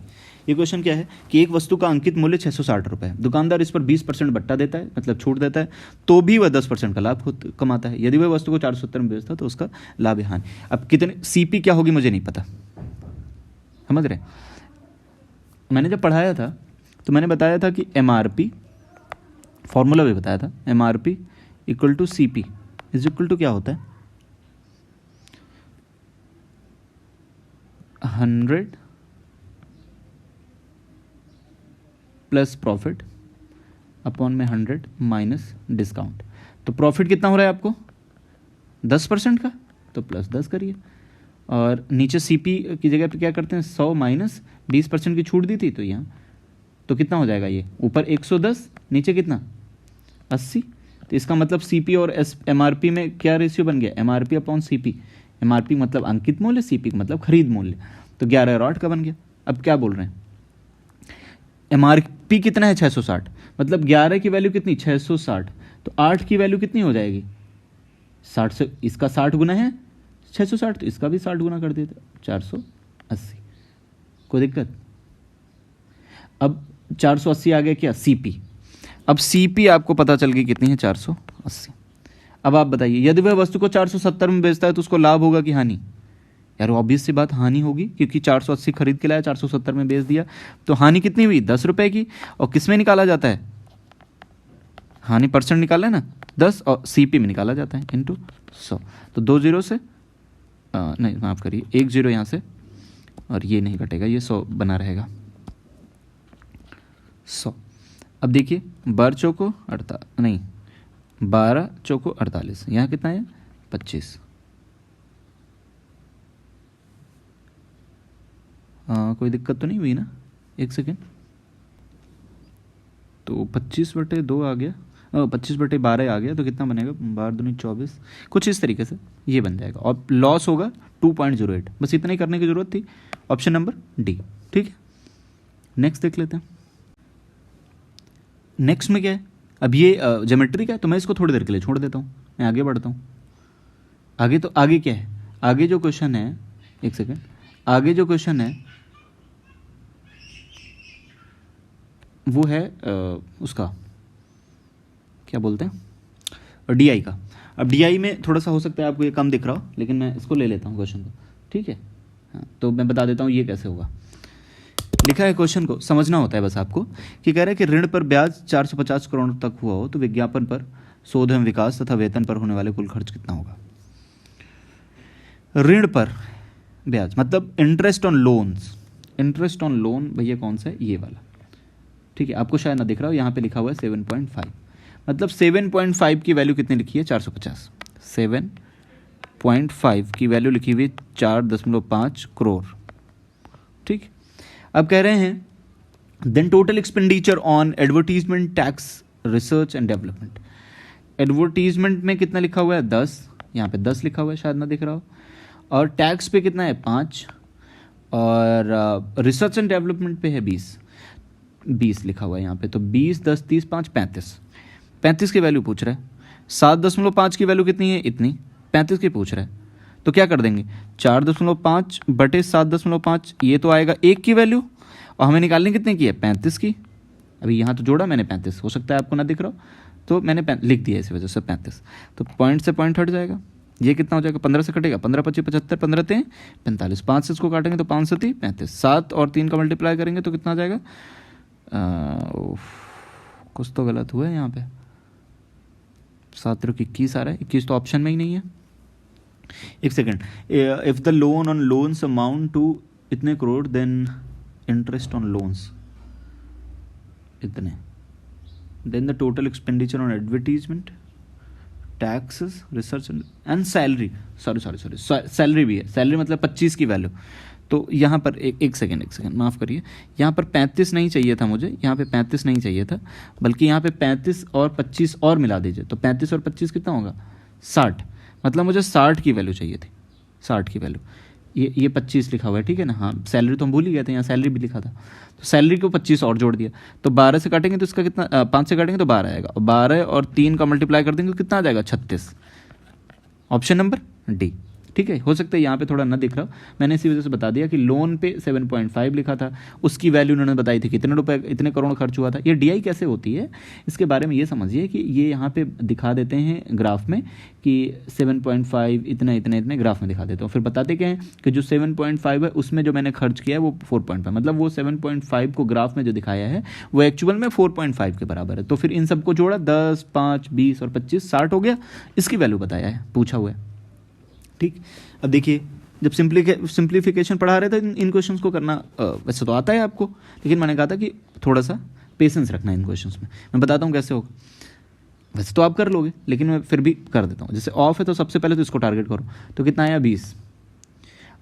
A: ये क्वेश्चन क्या है कि एक वस्तु का अंकित मूल्य 660 रुपये है, दुकानदार इस पर 20% बट्टा देता है, मतलब छूट देता है, तो भी वह 10% का लाभ कमाता है। यदि वह वस्तु को 470 में बेचता तो उसका लाभ है हानि। अब कितने सीपी क्या होगी मुझे नहीं पता, समझ रहे। मैंने जब पढ़ाया था तो मैंने बताया था कि एमआरपी, फॉर्मूला भी बताया था, MRP equal to CP is equal to क्या होता है 100 प्लस प्रॉफिट अपॉन में 100 माइनस डिस्काउंट। तो प्रॉफिट कितना हो रहा है आपको 10% का, तो प्लस 10 करिए, और नीचे सीपी की जगह पे क्या करते हैं 100 माइनस 20% की छूट दी थी, तो यहाँ तो कितना हो जाएगा, ये ऊपर 110 नीचे कितना 80। तो इसका मतलब सीपी और एमआरपी में क्या रेशियो बन गया, एमआरपी अपॉन सीपी। एमआरपी मतलब अंकित मूल्य, सीपी मतलब खरीद मूल्य, तो 11 और 8 का बन गया। अब क्या बोल रहे हैं, एमआरपी कितना है 660, मतलब 11 की वैल्यू कितनी 660, तो 8 की वैल्यू कितनी हो जाएगी 60 से, इसका 60 गुना है 660, तो इसका भी 60 गुना कर देते 480। कोई दिक्कत। अब 480 आ गया क्या सीपी, अब सीपी आपको पता चल गई कितनी है 480। अब आप बताइए यदि वह वस्तु को 470 में बेचता है तो उसको लाभ होगा कि हानि। यार ऑब्वियस सी बात हानि होगी, क्योंकि 480 खरीद के लाया 470 में बेच दिया, तो हानि कितनी हुई 10 रुपए की। और किस में निकाला जाता है, हानि परसेंट निकाला है ना 10, और सीपी में निकाला जाता है इंटू 100। तो 2 जीरो से नहीं माफ़ करिए 1 जीरो यहाँ से, और ये नहीं कटेगा, ये 100 बना रहेगा, 100। अब देखिए 12 चौको 12 चौको 48, यहाँ कितना है 25। कोई दिक्कत तो नहीं हुई ना, एक सेकेंड। तो 25/2 आ गया, 25/12 आ गया, तो कितना बनेगा 12 दूनी 24, कुछ इस तरीके से ये बन जाएगा। और लॉस होगा 2.08, बस इतना ही करने की ज़रूरत थी। ऑप्शन नंबर डी, ठीक है। नेक्स्ट देख लेते हैं। नेक्स्ट में क्या है, अब ये ज्योमेट्री का है, तो मैं इसको थोड़ी देर के लिए छोड़ देता हूँ, मैं आगे बढ़ता हूँ। आगे क्या है, आगे जो क्वेश्चन है, एक सेकेंड, आगे जो क्वेश्चन है वो है उसका क्या बोलते हैं, डीआई का। अब डीआई में थोड़ा सा हो सकता है आपको ये कम दिख रहा हो, लेकिन मैं इसको ले लेता हूँ क्वेश्चन को, ठीक है। हाँ, तो मैं बता देता हूँ ये कैसे होगा। लिखा है, क्वेश्चन को समझना होता है बस आपको, कि कह रहा है कि ऋण पर ब्याज 450 करोड़ तक हुआ हो तो विज्ञापन पर, शोध एवं विकास तथा वेतन पर होने वाले कुल खर्च कितना होगा। ऋण पर ब्याज मतलब interest on loans, interest on loan भैया कौन सा है, ये वाला, ठीक है। आपको शायद ना दिख रहा हो, यहाँ पे लिखा हुआ है 7.5, मतलब 7.5 की वैल्यू कितनी लिखी है 450, 7.5 की वैल्यू लिखी हुई 4.5 करोड़, ठीक। अब कह रहे हैं then total expenditure on advertisement, tax, research and development. Advertisement में कितना लिखा हुआ है 10, यहाँ पे 10 लिखा हुआ है, शायद ना दिख रहा हो। और टैक्स पे कितना है 5, और रिसर्च एंड डेवलपमेंट पे है 20 लिखा हुआ है यहाँ पे। तो 20, 10, 30, 5, 35 की वैल्यू पूछ रहा है। 7.5 की वैल्यू कितनी है, इतनी, 35 की पूछ रहा है। तो क्या कर देंगे, 4.5 बटे 7.5, ये तो आएगा 1 की वैल्यू, और हमें निकालनी कितने की है 35 की। अभी यहाँ तो जोड़ा मैंने 35, हो सकता है आपको ना दिख रहा हो, तो मैंने लिख दिया इसी वजह से 35। तो पॉइंट से पॉइंट हट जाएगा, ये कितना हो जाएगा 15 से कटेगा, 15 25 75, 15 3 45, 5 से इसको काटेंगे तो 5 से 3 35, 7 और 3 का मल्टीप्लाई करेंगे तो कितना आ जाएगा, कुछ तो गलत हुआ है यहाँ पे, 7 × 21 आ रहा है, 21 तो ऑप्शन में ही नहीं है। एक second, if the loan on loans amount to इतने crore then interest on loans इतने, then the total expenditure on advertisement, taxes, research and salary, sorry salary भी है, सैलरी मतलब 25 की वैल्यू। तो यहाँ पर एक सेकेंड माफ़ करिए, यहाँ पर 35 नहीं चाहिए था मुझे, यहाँ पे 35 नहीं चाहिए था, बल्कि यहाँ पे 35 और 25 और मिला दीजिए, तो 35 और 25 कितना होगा 60, मतलब मुझे 60 की वैल्यू चाहिए थी, 60 की वैल्यू। ये 25 लिखा हुआ है, ठीक है ना। हाँ, सैलरी तो हम भूल ही गए थे, यहाँ सैलरी भी लिखा था, तो सैलरी को 25 और जोड़ दिया, तो 12 से काटेंगे तो इसका कितना, 5 से काटेंगे तो 12 आएगा, और 12 और 3 का मल्टीप्लाई कर देंगे तो कितना आ जाएगा 36। ऑप्शन नंबर डी, ठीक है। हो सकता है यहाँ पे थोड़ा ना दिख रहा हो, मैंने इसी वजह से बता दिया कि लोन पे 7.5 लिखा था, उसकी वैल्यू उन्होंने बताई थी कितने रुपए, इतने करोड़ खर्च हुआ था। ये डीआई कैसे होती है इसके बारे में ये समझिए कि ये यहाँ पे दिखा देते हैं ग्राफ में कि 7.5 इतने ग्राफ में दिखा देते हैं, फिर बताते क्या हैं कि जो 7.5 है उसमें जो मैंने खर्च किया है वो 4.5, मतलब वो 7.5 को ग्राफ में जो दिखाया है वो एक्चुअल में 4.5 के बराबर है। तो फिर इन सबको जोड़ा, 10, 5, 20 और 25, 60 हो गया, इसकी वैल्यू बताया है, पूछा हुआ है, ठीक। अब देखिए, जब सिंप्लीफिकेशन पढ़ा रहे थे इन क्वेश्चंस को करना वैसे तो आता है आपको, लेकिन मैंने कहा था कि थोड़ा सा पेशेंस रखना इन क्वेश्चंस में। मैं बताता हूँ कैसे होगा, वैसे तो आप कर लोगे, लेकिन मैं फिर भी कर देता हूँ। जैसे ऑफ है तो सबसे पहले तो इसको टारगेट करो, तो कितना आया 20।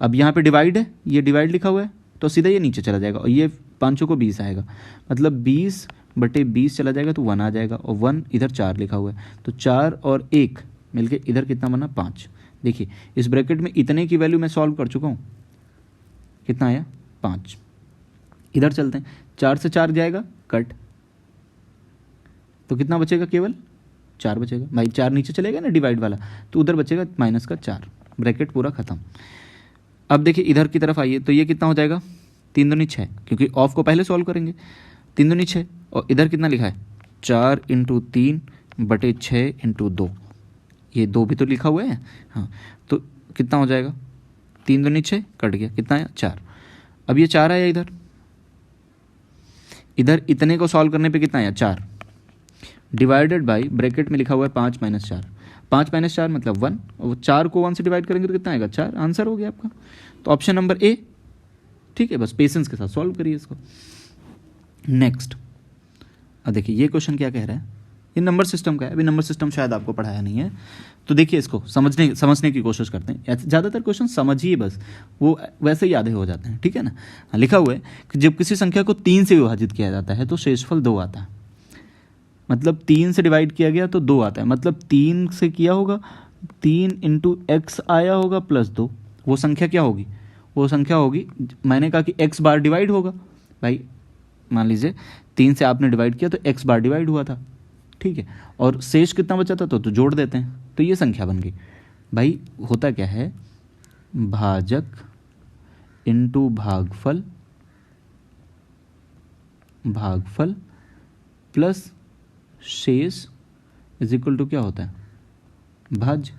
A: अब यहाँ पे डिवाइड है, ये डिवाइड लिखा हुआ है, तो सीधा ये नीचे चला जाएगा, और ये 5 को 20 आएगा, मतलब 20/20 चला जाएगा तो 1 आ जाएगा, और 1 इधर 4 लिखा हुआ है, तो 4 और 1 मिलके इधर कितना बना 5। देखिए इस ब्रैकेट में इतने की वैल्यू मैं सॉल्व कर चुका हूँ, कितना आया 5। इधर चलते हैं, 4 से 4 जाएगा कट, तो कितना बचेगा, केवल 4 बचेगा भाई, 4 नीचे चलेगा ना डिवाइड वाला, तो उधर बचेगा -4, ब्रैकेट पूरा खत्म। अब देखिए इधर की तरफ आइए, तो ये कितना हो जाएगा 3 दूनी 6, क्योंकि ऑफ को पहले सॉल्व करेंगे, 3 दूनी 6, और इधर कितना लिखा है 4 × 3/6 × 2, ये 2 भी तो लिखा हुआ है, हाँ। तो कितना हो जाएगा 3 दूनी 6, कट गया, कितना आया 4। अब ये 4 आया इधर इतने को सॉल्व करने पे कितना आया 4, डिवाइडेड बाय ब्रैकेट में लिखा हुआ है 5 - 4, 5 - 4 मतलब 1, और 4 को 1 से डिवाइड करेंगे तो कितना आएगा 4, आंसर हो गया आपका। तो ऑप्शन नंबर ए, ठीक है। बस पेशेंस के साथ सॉल्व करिए इसको। नेक्स्ट अब देखिए ये क्वेश्चन क्या कह रहा है, ये नंबर सिस्टम का है, अभी नंबर सिस्टम शायद आपको पढ़ाया नहीं है, तो देखिए इसको समझने की कोशिश करते हैं। ज़्यादातर क्वेश्चन समझिए बस, वो वैसे ही आधे हो जाते हैं, ठीक है ना। लिखा हुआ है कि जब किसी संख्या को 3 से विभाजित किया जाता है तो शेषफल 2 आता है। मतलब 3 से डिवाइड किया गया तो 2 आता है, मतलब 3 से किया होगा, 3 इंटू एक्स आया होगा प्लस 2, वो संख्या क्या होगी, वो संख्या होगी, मैंने कहा कि x बार डिवाइड होगा भाई, मान लीजिए 3 से आपने डिवाइड किया तो x बार डिवाइड हुआ था, ठीक है, और शेष कितना बचा था तो जोड़ देते हैं, तो ये संख्या बन गई। भाई होता क्या है, भाजक इंटू भागफल प्लस शेष इज इक्वल टू क्या होता है, भाज्य।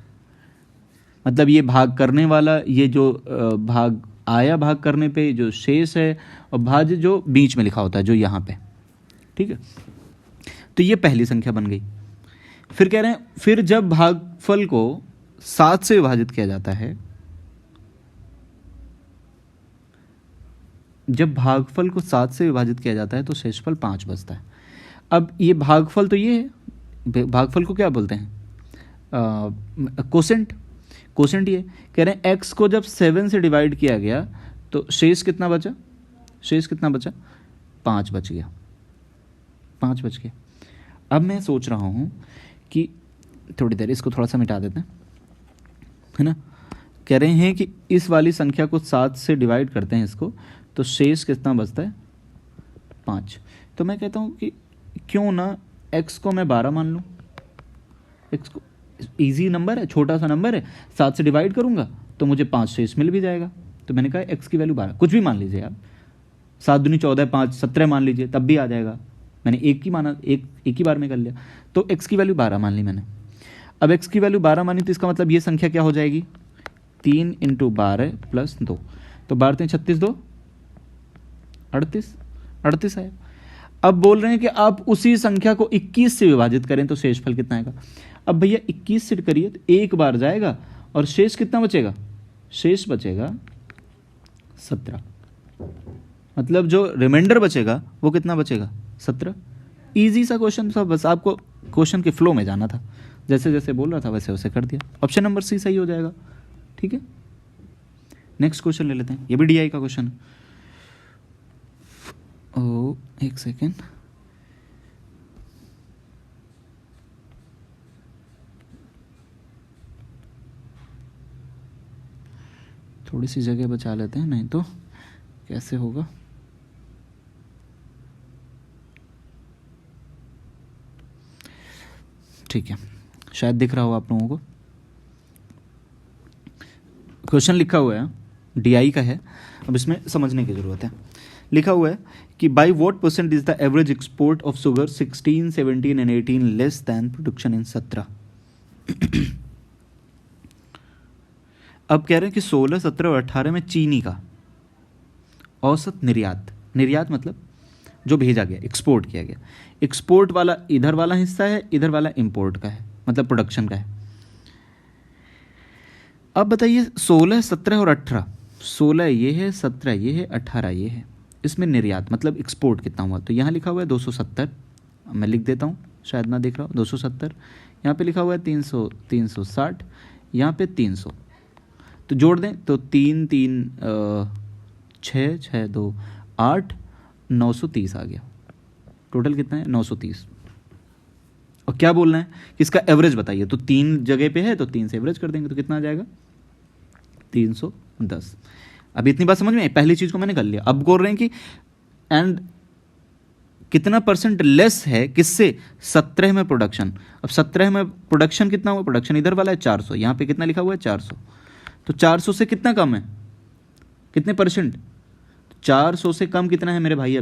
A: मतलब ये भाग करने वाला, ये जो भाग आया भाग करने पे जो शेष है, और भाज्य जो बीच में लिखा होता है जो यहाँ पे, ठीक है। तो ये पहली संख्या बन गई। फिर कह रहे हैं फिर जब भागफल को 7 से विभाजित किया जाता है, जब भागफल को 7 से विभाजित किया जाता है तो शेषफल 5 बचता है। अब ये भागफल तो ये है, भागफल को क्या बोलते हैं, कोसेंट ये कह रहे हैं x को जब 7 से डिवाइड किया गया तो शेष कितना बचा, 5 बच गया, 5 बच गया। अब मैं सोच रहा हूँ कि थोड़ी देर इसको थोड़ा सा मिटा देते हैं, है ना। कह रहे हैं कि इस वाली संख्या को 7 से डिवाइड करते हैं इसको, तो शेष कितना बचता है, 5। तो मैं कहता हूँ कि क्यों ना x को मैं 12 मान लूँ, x को इजी नंबर है, छोटा सा नंबर है, 7 से डिवाइड करूँगा तो मुझे 5 शेष मिल भी जाएगा। तो मैंने कहा x की वैल्यू 12, कुछ भी मान लीजिए आप, 7 दूनी 14, 5 17 मान लीजिए, तब भी आ जाएगा। मैंने एक ही बार में कर लिया, तो x की वैल्यू 12 मान ली मैंने। अब x की वैल्यू 12 मानी तो इसका मतलब ये संख्या क्या हो जाएगी, 3 इंटू 12 प्लस 2, तो 12 3 36 2 38 है। अब बोल रहे हैं कि आप उसी संख्या को 21 से विभाजित करें तो शेषफल कितना आएगा। अब भैया 21 से करिए तो एक बार जाएगा और शेष कितना बचेगा, शेष बचेगा 17, मतलब जो रिमाइंडर बचेगा वो कितना बचेगा, 17। इजी सा क्वेश्चन था, बस आपको क्वेश्चन के फ्लो में जाना था, जैसे जैसे बोल रहा था वैसे वैसे कर दिया। ऑप्शन नंबर सी सही हो जाएगा, ठीक है। नेक्स्ट क्वेश्चन ले लेते हैं, ये भी डीआई का क्वेश्चन है। ओ एक सेकेंड, थोड़ी सी जगह बचा लेते हैं, नहीं तो कैसे होगा। ठीक है, शायद दिख रहा हो आप लोगों को। क्वेश्चन लिखा हुआ है, डीआई का है, अब इसमें समझने की ज़रूरत है। लिखा हुआ है कि by what percent is the average export of sugar 16, 17 and 18 less than production in 17। अब कह रहे हैं कि 16, 17 और 18 में चीनी का औसत निर्यात मतलब जो भेजा गया, एक्सपोर्ट किया गया, एक्सपोर्ट वाला इधर वाला हिस्सा है, इधर वाला इंपोर्ट का है, मतलब प्रोडक्शन का है। अब बताइए 16, 17 और 18, 16 ये है, 17 ये है, 18 ये है, इसमें निर्यात मतलब एक्सपोर्ट कितना हुआ। तो यहाँ लिखा हुआ है 270, मैं लिख देता हूँ, शायद ना दिख रहा हो, 270। यहाँ पे लिखा हुआ है 300, 360, यहाँ पे 300, तो जोड़ दें तो 3 3 6 6 2 8 930 आ गया। टोटल कितना है, 930। और क्या बोलना है कि इसका एवरेज बताइए, तो 3 जगह पे है तो 3 से एवरेज कर देंगे तो कितना आ जाएगा, 310। अब इतनी बात समझ में आई, पहली चीज़ को मैंने कर लिया। अब बोल रहे हैं कि एंड कितना परसेंट लेस है किससे, 17 में प्रोडक्शन। अब 17 में प्रोडक्शन कितना हुआ, प्रोडक्शन इधर वाला है 400, यहाँ पे कितना लिखा हुआ है 400, तो 400 से कितना कम है, कितने परसेंट, 400 से कम कितना है मेरे भाई,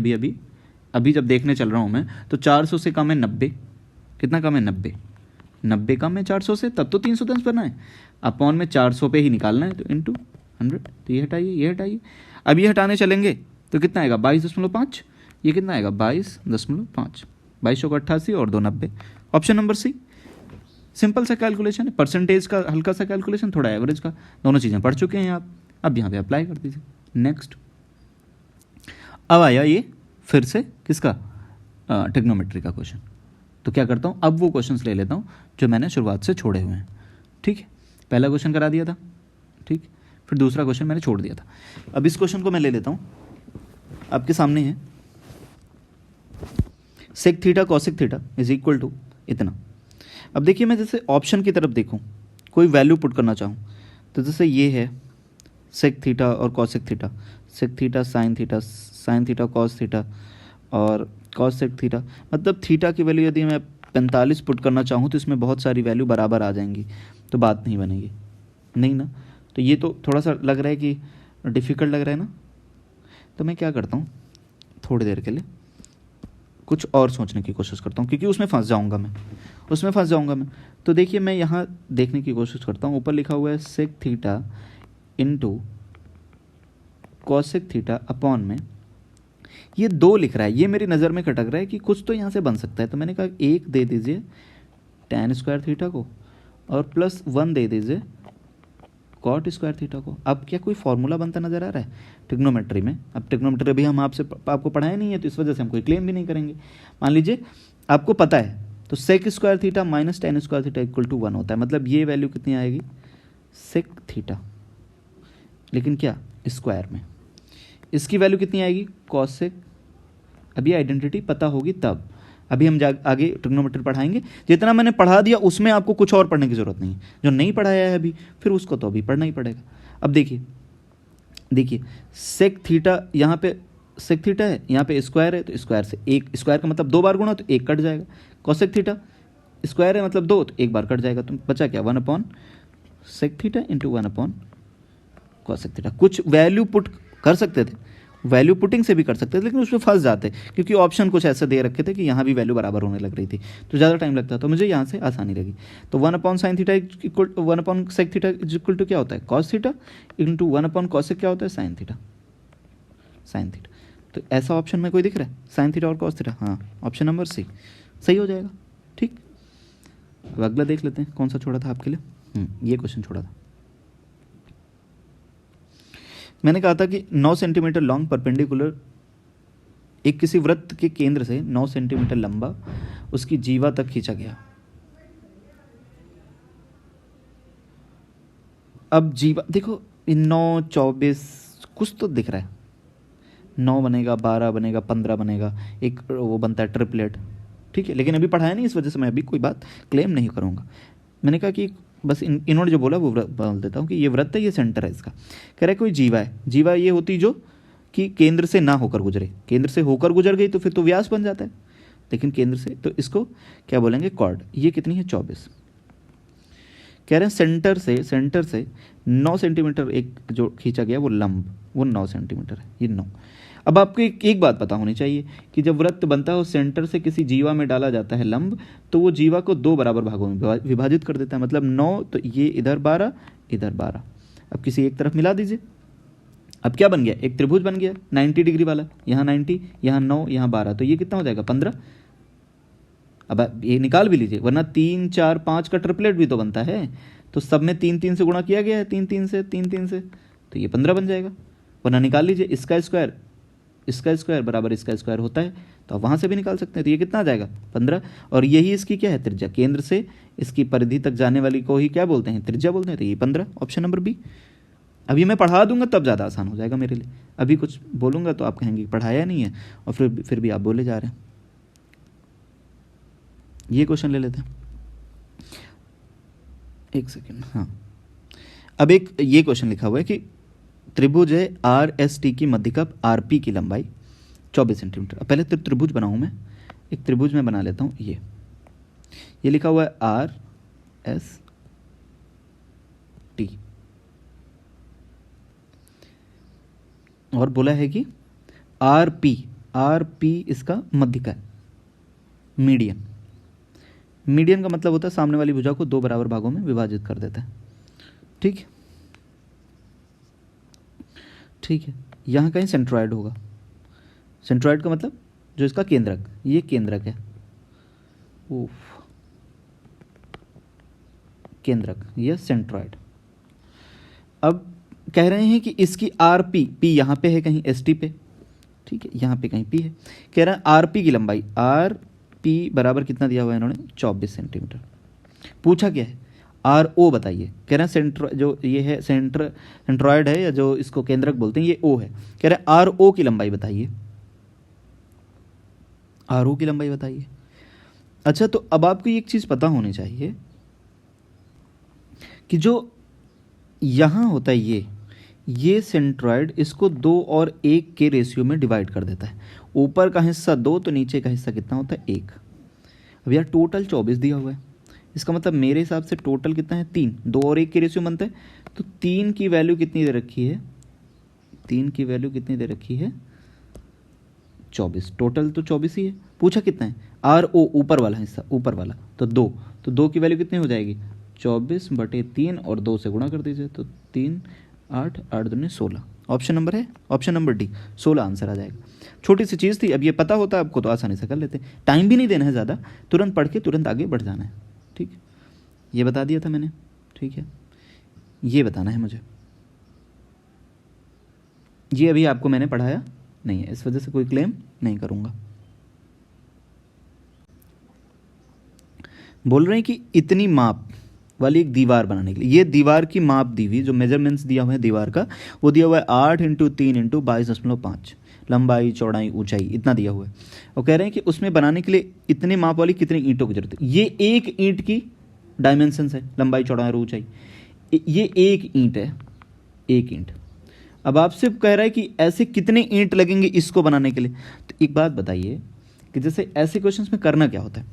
A: अभी जब देखने चल रहा हूँ मैं, तो 400 से कम है 90, कितना कम है 90 कम है 400 से, तब तो 310 करना है, अपॉन में 400 पे ही निकालना है, तो इंटू 100। तो ये हटाइए, अब ये हटाने चलेंगे तो कितना आएगा 22.5, ये कितना आएगा 22.5, 22 को 88 और 2 90। ऑप्शन नंबर सी, सिंपल सा कैलकुलेशन है, परसेंटेज का हल्का सा कैलकुलेशन, थोड़ा एवरेज का, दोनों चीज़ें पढ़ चुके हैं आप, अब यहाँ पे अप्लाई कर दीजिए। नेक्स्ट, अब आया ये फिर से किसका, ट्रिग्नोमेट्री का क्वेश्चन। तो क्या करता हूँ, अब वो क्वेश्चंस ले लेता हूँ जो मैंने शुरुआत से छोड़े हुए हैं। ठीक है, पहला क्वेश्चन करा दिया था, ठीक, फिर दूसरा क्वेश्चन मैंने छोड़ दिया था। अब इस क्वेश्चन को मैं ले लेता हूँ, आपके सामने है sec theta cosec theta is equal to इतना। अब देखिए मैं जैसे ऑप्शन की तरफ देखूँ, कोई वैल्यू पुट करना चाहूँ, तो जैसे ये है सेक थीटा और cosec theta, sec theta sine theta cos theta और कॉस सेक थीटा, मतलब थीटा की वैल्यू यदि मैं 45 पुट करना चाहूँ तो इसमें बहुत सारी वैल्यू बराबर आ जाएंगी, तो बात नहीं बनेगी, नहीं ना। तो ये तो थोड़ा सा लग रहा है कि डिफ़िकल्ट लग रहा है ना। तो मैं क्या करता हूँ, थोड़ी देर के लिए कुछ और सोचने की कोशिश करता हूँ, क्योंकि उसमें फंस जाऊँगा मैं। तो देखिए मैं यहाँ देखने की कोशिश करता हूँ, ऊपर लिखा हुआ है sec theta into cosec theta upon में ये 2 लिख रहा है, ये मेरी नज़र में खटक रहा है कि कुछ तो यहाँ से बन सकता है। तो मैंने कहा 1 दे दीजिए tan स्क्वायर थीटा को और प्लस 1 दे दीजिए कॉट स्क्वायर थीटा को। अब क्या कोई फॉर्मूला बनता नज़र आ रहा है ट्रिग्नोमेट्री में? अब ट्रिग्नोमेट्री अभी हम आपको पढ़ाए नहीं है, तो इस वजह से हम कोई क्लेम भी नहीं करेंगे। मान लीजिए आपको पता है, तो sec square theta minus tan square theta equal to 1 होता है, मतलब ये वैल्यू कितनी आएगी, सेक थीटा, लेकिन क्या स्क्वायर में। इसकी वैल्यू कितनी आएगी, कॉसेक। अभी आइडेंटिटी पता होगी तब, अभी हम आगे ट्रिग्नोमेट्री पढ़ाएंगे। जितना मैंने पढ़ा दिया उसमें आपको कुछ और पढ़ने की ज़रूरत नहीं है, जो नहीं पढ़ाया है अभी फिर उसको तो अभी पढ़ना ही पड़ेगा। अब देखिए सेक थीटा, यहाँ पे सेक थीटा है, यहाँ पे स्क्वायर है, तो स्क्वायर से एक, स्क्वायर का मतलब 2 बार गुणा तो 1 कट जाएगा। कॉसेक थीटा स्क्वायर है मतलब 2, तो 1 बार कट जाएगा, तो बचा क्या 1 upon sec theta into 1 upon cosec theta. कुछ वैल्यू पुट कर सकते थे, वैल्यू पुटिंग से भी कर सकते थे, लेकिन उसमें फंस जाते क्योंकि ऑप्शन कुछ ऐसे दे रखे थे कि यहाँ भी वैल्यू बराबर होने लग रही थी, तो ज़्यादा टाइम लगता, तो मुझे यहाँ से आसानी लगी। तो 1 upon sine theta equal 1 upon sec theta equal to क्या होता है, cos theta into 1 upon cosec क्या होता है, साइन थीटा। तो ऐसा ऑप्शन में कोई दिख रहा है, साइन थीटा और कॉस थीटा? हाँ, ऑप्शन नंबर सी सही हो जाएगा। ठीक, अब अगला देख लेते हैं, कौन सा छोड़ा था आपके लिए। ये क्वेश्चन छोड़ा था, मैंने कहा था कि 9 सेंटीमीटर लॉन्ग परपेंडिकुलर एक किसी वृत्त के केंद्र से 9 सेंटीमीटर लंबा उसकी जीवा तक खींचा गया। अब जीवा देखो, 9 24 कुछ तो दिख रहा है, 9 बनेगा, 12 बनेगा, 15 बनेगा, एक वो बनता है ट्रिपलेट। ठीक है, लेकिन अभी पढ़ाया नहीं, इस वजह से मैं अभी कोई बात क्लेम नहीं करूँगा। मैंने कहा कि बस इन्होंने जो बोला वो बोल देता हूँ कि ये वृत्त है, ये सेंटर है इसका। कह रहा है कोई जीवा है, जीवा ये होती जो कि केंद्र से ना होकर गुजरे, केंद्र से होकर गुजर गई तो फिर तो व्यास बन जाता है, लेकिन केंद्र से, तो इसको क्या बोलेंगे, कॉर्ड। ये कितनी है 24। कह रहे हैं सेंटर से 9 सेंटीमीटर एक जो खींचा गया वो लंब, वो 9 सेंटीमीटर है, ये 9। अब आपको एक बात पता होनी चाहिए कि जब वृत्त बनता है और सेंटर से किसी जीवा में डाला जाता है लंब, तो वो जीवा को 2 बराबर भागों में विभाजित कर देता है, मतलब 9, तो ये इधर 12 इधर 12। अब किसी एक तरफ मिला दीजिए, अब क्या बन गया, एक त्रिभुज बन गया 90 डिग्री वाला, यहाँ 90, यहाँ 9, यहाँ 12, तो ये कितना हो जाएगा 15। अब ये निकाल भी लीजिए, वरना 3 4 5 का ट्रिपलेट भी तो बनता है, तो सब में 3 3 से गुणा किया गया है, 3 3 से 3 3 से, तो ये 15 बन जाएगा। वरना निकाल लीजिए, इसका स्क्वायर बराबर इसका स्क्वायर होता है, तो आप वहाँ से भी निकाल सकते हैं। तो ये कितना आ जाएगा 15, और यही इसकी क्या है, त्रिज्या। केंद्र से इसकी परिधि तक जाने वाली को ही क्या बोलते हैं, त्रिज्या बोलते हैं। तो ये 15, ऑप्शन नंबर बी। अभी मैं पढ़ा दूंगा तब ज़्यादा आसान हो जाएगा मेरे लिए, अभी कुछ बोलूँगा तो आप कहेंगे पढ़ाया नहीं है, और फिर भी आप बोले जा रहे हैं। ये क्वेश्चन ले लेते हैं, एक सेकेंड। हाँ, अब एक ये क्वेश्चन लिखा हुआ है कि त्रिभुज है आर एस टी की मध्यकप आर पी की लंबाई 24 सेंटीमीटर। अब पहले त्रिभुज बनाऊँ मैं, एक त्रिभुज में बना लेता हूँ। ये लिखा हुआ है आर एस टी, और बोला है कि आर पी इसका मध्यिका है, मीडियन का मतलब होता है सामने वाली भुजा को 2 बराबर भागों में विभाजित कर देता है। ठीक है, यहाँ कहीं सेंट्रॉयड होगा। सेंट्रॉयड का मतलब जो इसका केंद्रक, ये केंद्रक है, केंद्रक, यह सेंट्रॉयड। अब कह रहे हैं कि इसकी आर पी यहाँ पे है कहीं एस टी पे, ठीक है, यहाँ पे कहीं पी है। कह रहा है आर पी की लंबाई, आर पी बराबर कितना दिया हुआ है इन्होंने 24 सेंटीमीटर। पूछा क्या है, आर ओ बताइए। कह रहा है सेंट्रो जो ये है सेंट्रॉयड है या जो इसको केंद्रक बोलते हैं ये ओ है। कह रहा है आर ओ की लंबाई बताइए, आर ओ की लंबाई बताइए। अच्छा, तो अब आपको एक चीज़ पता होनी चाहिए कि जो यहाँ होता है ये सेंट्रॉयड इसको 2 और 1 के रेशियो में डिवाइड कर देता है। ऊपर का हिस्सा 2 तो नीचे का हिस्सा कितना होता है 1। अब यार टोटल 24 दिया हुआ है, इसका मतलब मेरे हिसाब से टोटल कितना है 3, 2 और 1 के रेशियो बनता है। तो 3 की वैल्यू कितनी दे रखी है, 3 की वैल्यू कितनी दे रखी है 24। टोटल तो 24 ही है। पूछा कितना है, आर ओ ऊपर वाला हिस्सा, ऊपर वाला तो 2, तो 2 की वैल्यू कितनी हो जाएगी 24/3 और 2 से गुणा कर दीजिए तो 3 8 8 दूनी 16। ऑप्शन नंबर है, ऑप्शन नंबर डी 16 आंसर आ जाएगा। छोटी सी चीज़ थी, अब ये पता होता आपको तो आसानी से कर लेते। टाइम भी नहीं देना है ज़्यादा, तुरंत पढ़ के तुरंत आगे बढ़ जाना है। ठीक, ये बता दिया था मैंने। ठीक है, ये बताना है मुझे, ये अभी आपको मैंने पढ़ाया नहीं है, इस वजह से कोई क्लेम नहीं करूँगा। बोल रहे हैं कि इतनी माप वाली एक दीवार बनाने के लिए, ये दीवार की माप दी हुई, जो मेजरमेंट्स दिया हुआ है दीवार का वो दिया हुआ है 8 × 3 × 22.5, लंबाई चौड़ाई ऊंचाई इतना दिया हुआ है। और कह रहे हैं कि उसमें बनाने के लिए इतने माप वाली कितनी ईंटों की जरूरत है। ये एक ईंट की डायमेंशंस है, लंबाई चौड़ाई और ऊंचाई, ये एक ईंट है, एक ईंट। अब आपसे कह रहा है कि ऐसे कितने ईंट लगेंगे इसको बनाने के लिए। तो एक बात बताइए कि जैसे ऐसे क्वेश्चंस में करना क्या होता है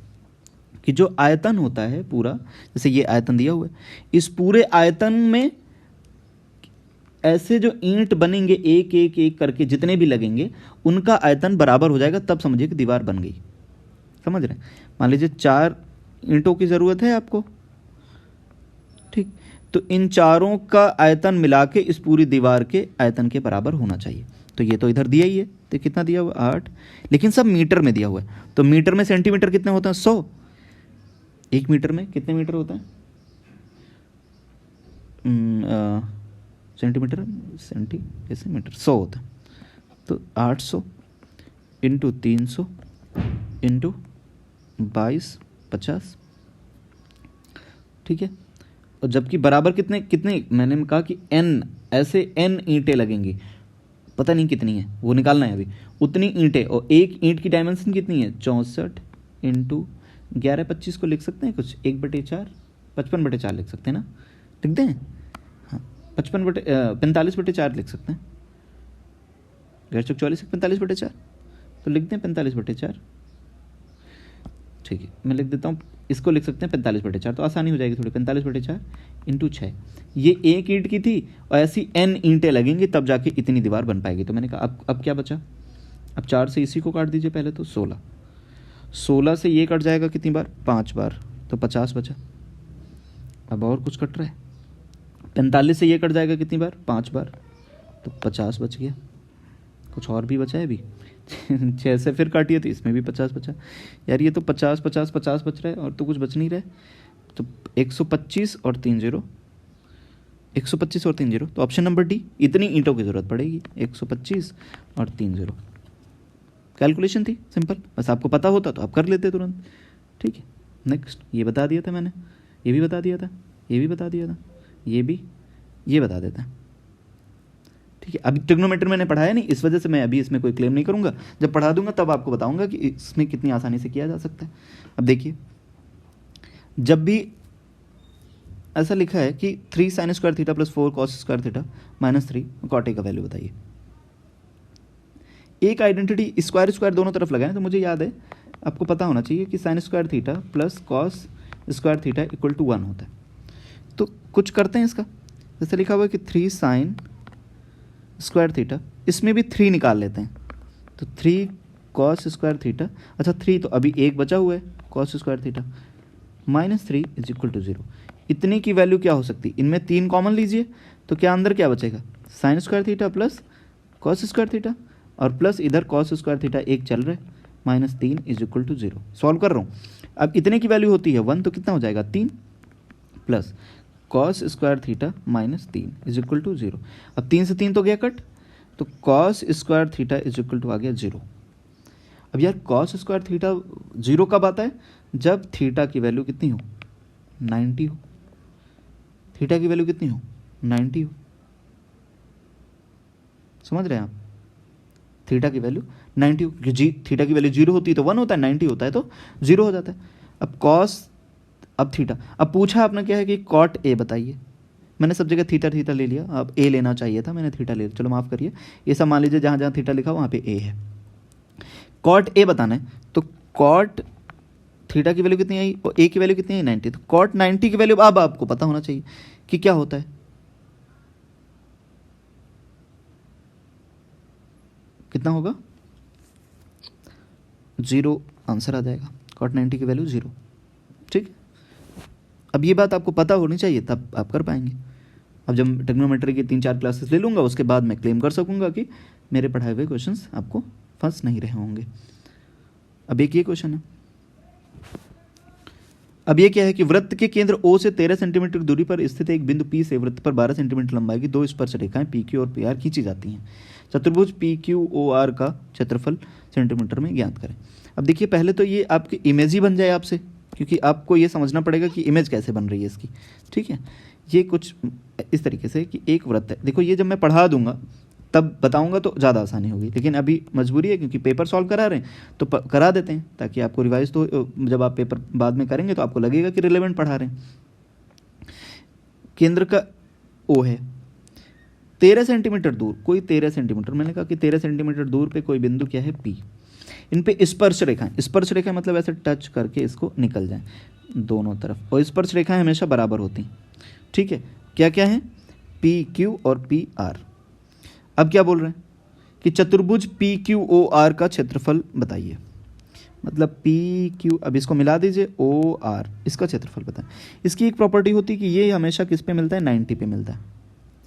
A: कि जो आयतन होता है पूरा, जैसे ये आयतन दिया हुआ है, इस पूरे आयतन में ऐसे जो ईंट बनेंगे एक एक एक करके जितने भी लगेंगे उनका आयतन बराबर हो जाएगा, तब समझिए कि दीवार बन गई। समझ रहे हैं, मान लीजिए 4 ईंटों की ज़रूरत है आपको, ठीक, तो इन चारों का आयतन मिला के इस पूरी दीवार के आयतन के बराबर होना चाहिए। तो ये तो इधर दिया ही है, तो कितना दिया हुआ 8, लेकिन सब मीटर में दिया हुआ है। तो मीटर में सेंटीमीटर कितने होते हैं 100, 1 मीटर में कितने मीटर होता है सेंटीमीटर, कैसे मीटर 100 होता है। तो 800 × 300 × 2250, ठीक है। और जबकि बराबर कितने कितने मैंने कहा कि n, ऐसे n ईंटें लगेंगी, पता नहीं कितनी है वो निकालना है अभी, उतनी ईंटें। और एक ईंट की डायमेंशन कितनी है 64 × 1125 को लिख सकते हैं कुछ 1/4, 55/4 लिख सकते हैं ना, लिख दें, हाँ 45/4 लिख सकते हैं। 44 45/4 तो लिख दें 45/4, ठीक है। मैं लिख देता हूँ, इसको लिख सकते हैं 45/4, तो आसानी हो जाएगी थोड़ी। 45/4 × 6, ये एक ईंट की थी और ऐसी n ईंटें लगेंगी तब जाके इतनी दीवार बन पाएगी। तो मैंने कहा अब क्या बचा, अब 4 से इसी को काट दीजिए पहले, तो 16 से ये कट जाएगा कितनी बार 5 बार, तो 50 बचा। अब और कुछ कट रहा है, 45 से ये कट जाएगा कितनी बार 5 बार, तो 50 बच गया। कुछ और भी बचा है अभी 6 से फिर काटिए तो इसमें भी 50 बचा। यार ये तो 50 50 50 बच रहा है और तो कुछ बच नहीं रहा है। तो 125 और 3 0, 125 और 3 0, तो ऑप्शन नंबर डी, इतनी ईंटों की ज़रूरत पड़ेगी 125 और 3 0। कैलकुलेशन थी सिंपल, बस आपको पता होता तो आप कर लेते तुरंत। ठीक है, नेक्स्ट ये बता दिया था मैंने, ये भी बता दिया था, ये भी बता दिया था, ये बता देता है। ठीक है, अभी ट्रिग्नोमेट्री मैंने पढ़ाया नहीं, इस वजह से मैं अभी इसमें कोई क्लेम नहीं करूँगा। जब पढ़ा दूंगा तब आपको बताऊंगा कि इसमें कितनी आसानी से किया जा सकता है। अब देखिए, जब भी ऐसा लिखा है कि 3 sin² theta + 4 cos² theta -3 cot A का वैल्यू बताइए। एक आइडेंटिटी स्क्वायर दोनों तरफ लगाएं, तो मुझे याद है, आपको पता होना चाहिए कि sin² थीटा + cos² थीटा = 1 होता है। तो कुछ करते हैं इसका, जैसे लिखा हुआ है कि 3 sin² थीटा, इसमें भी 3 निकाल लेते हैं, तो 3 cos² थीटा। अच्छा 3 तो अभी एक बचा हुआ है cos² थीटा -3 = 0। इतने की वैल्यू क्या हो सकती है, इनमें 3 कॉमन लीजिए, तो क्या अंदर क्या बचेगा sin² थीटा + cos² थीटा, और प्लस इधर cos² थीटा एक चल रहा है -3 = 0। सॉल्व कर रहा हूँ, अब इतने की वैल्यू होती है 1, तो कितना हो जाएगा 3 प्लस cos² थीटा -3 = 0। अब 3 से 3 तो गया कट, तो cos square theta is equal to आ गया 0। अब यार कॉस स्क्वायर थीटा 0 कब आता है? जब थीटा की वैल्यू कितनी हो? 90 हो। थीटा की वैल्यू कितनी हो? 90 हो। समझ रहे हैं आप? थीटा की वैल्यू 90 हो, क्योंकि थीटा की वैल्यू 0 होती है तो 1 होता है, 90 होता है तो 0 हो जाता है। अब कॉस, अब थीटा, अब पूछा आपने क्या है कि कॉट ए बताइए। मैंने सब जगह थीटा थीटा ले लिया, अब ए लेना चाहिए था, मैंने थीटा ले लिया, चलो माफ़ करिए। ये सब मान लीजिए जहाँ जहाँ थीटा लिखा वहाँ पे ए है। कॉट ए बताना है, तो कॉट थीटा की वैल्यू कितनी आई और ए की वैल्यू कितनी आई? 90। तो कॉट 90 की वैल्यू अब आपको पता होना चाहिए कि क्या होता है, कितना होगा? 0 आंसर आ जाएगा। कॉट 90 की वैल्यू 0। ठीक। अब ये बात आपको पता होनी चाहिए, तब आप कर पाएंगे। अब जब ट्रिग्नोमेट्री की 3-4 क्लासेस ले लूँगा उसके बाद मैं क्लेम कर सकूँगा कि मेरे पढ़ाए हुए क्वेश्चंस आपको फंस नहीं रहे होंगे। अब एक ये क्वेश्चन है, अब ये क्या है कि वृत्त के केंद्र O से 13 सेंटीमीटर दूरी पर स्थित एक बिंदु P से वृत्त पर 12 सेंटीमीटर लंबाई की दो स्पर्श रेखाएं PQ और PR खींची जाती हैं। चतुर्भुज PQOR का क्षेत्रफल सेंटीमीटर में ज्ञात करें। अब देखिए पहले तो ये आपकी इमेज ही बन जाए आपसे, क्योंकि आपको ये समझना पड़ेगा कि इमेज कैसे बन रही है इसकी। ठीक है, ये कुछ इस तरीके से कि एक वृत्त है। देखो ये जब मैं पढ़ा दूंगा तब बताऊंगा तो ज़्यादा आसानी होगी, लेकिन अभी मजबूरी है क्योंकि पेपर सॉल्व करा रहे हैं तो करा देते हैं ताकि आपको रिवाइज तो जब आप पेपर बाद में करेंगे तो आपको लगेगा कि रिलेवेंट पढ़ा रहे हैं। केंद्र का ओ है 13 सेंटीमीटर दूर, कोई 13 सेंटीमीटर, मैंने कहा कि 13 सेंटीमीटर दूर पे कोई बिंदु क्या है पी। इन पे स्पर्श रेखाएं, स्पर्श रेखा मतलब ऐसे टच करके इसको निकल जाए दोनों तरफ, और स्पर्श रेखाएं हमेशा बराबर होती। ठीक है, क्या क्या है? पी क्यू और पी आर। अब क्या बोल रहे हैं कि चतुर्भुज पी क्यू ओ आर का क्षेत्रफल बताइए। मतलब पी क्यू, अब इसको मिला दीजिए, ओ आर, इसका क्षेत्रफल बताएं। इसकी एक प्रॉपर्टी होती है कि ये हमेशा किस पे मिलता है? 90 पे मिलता है,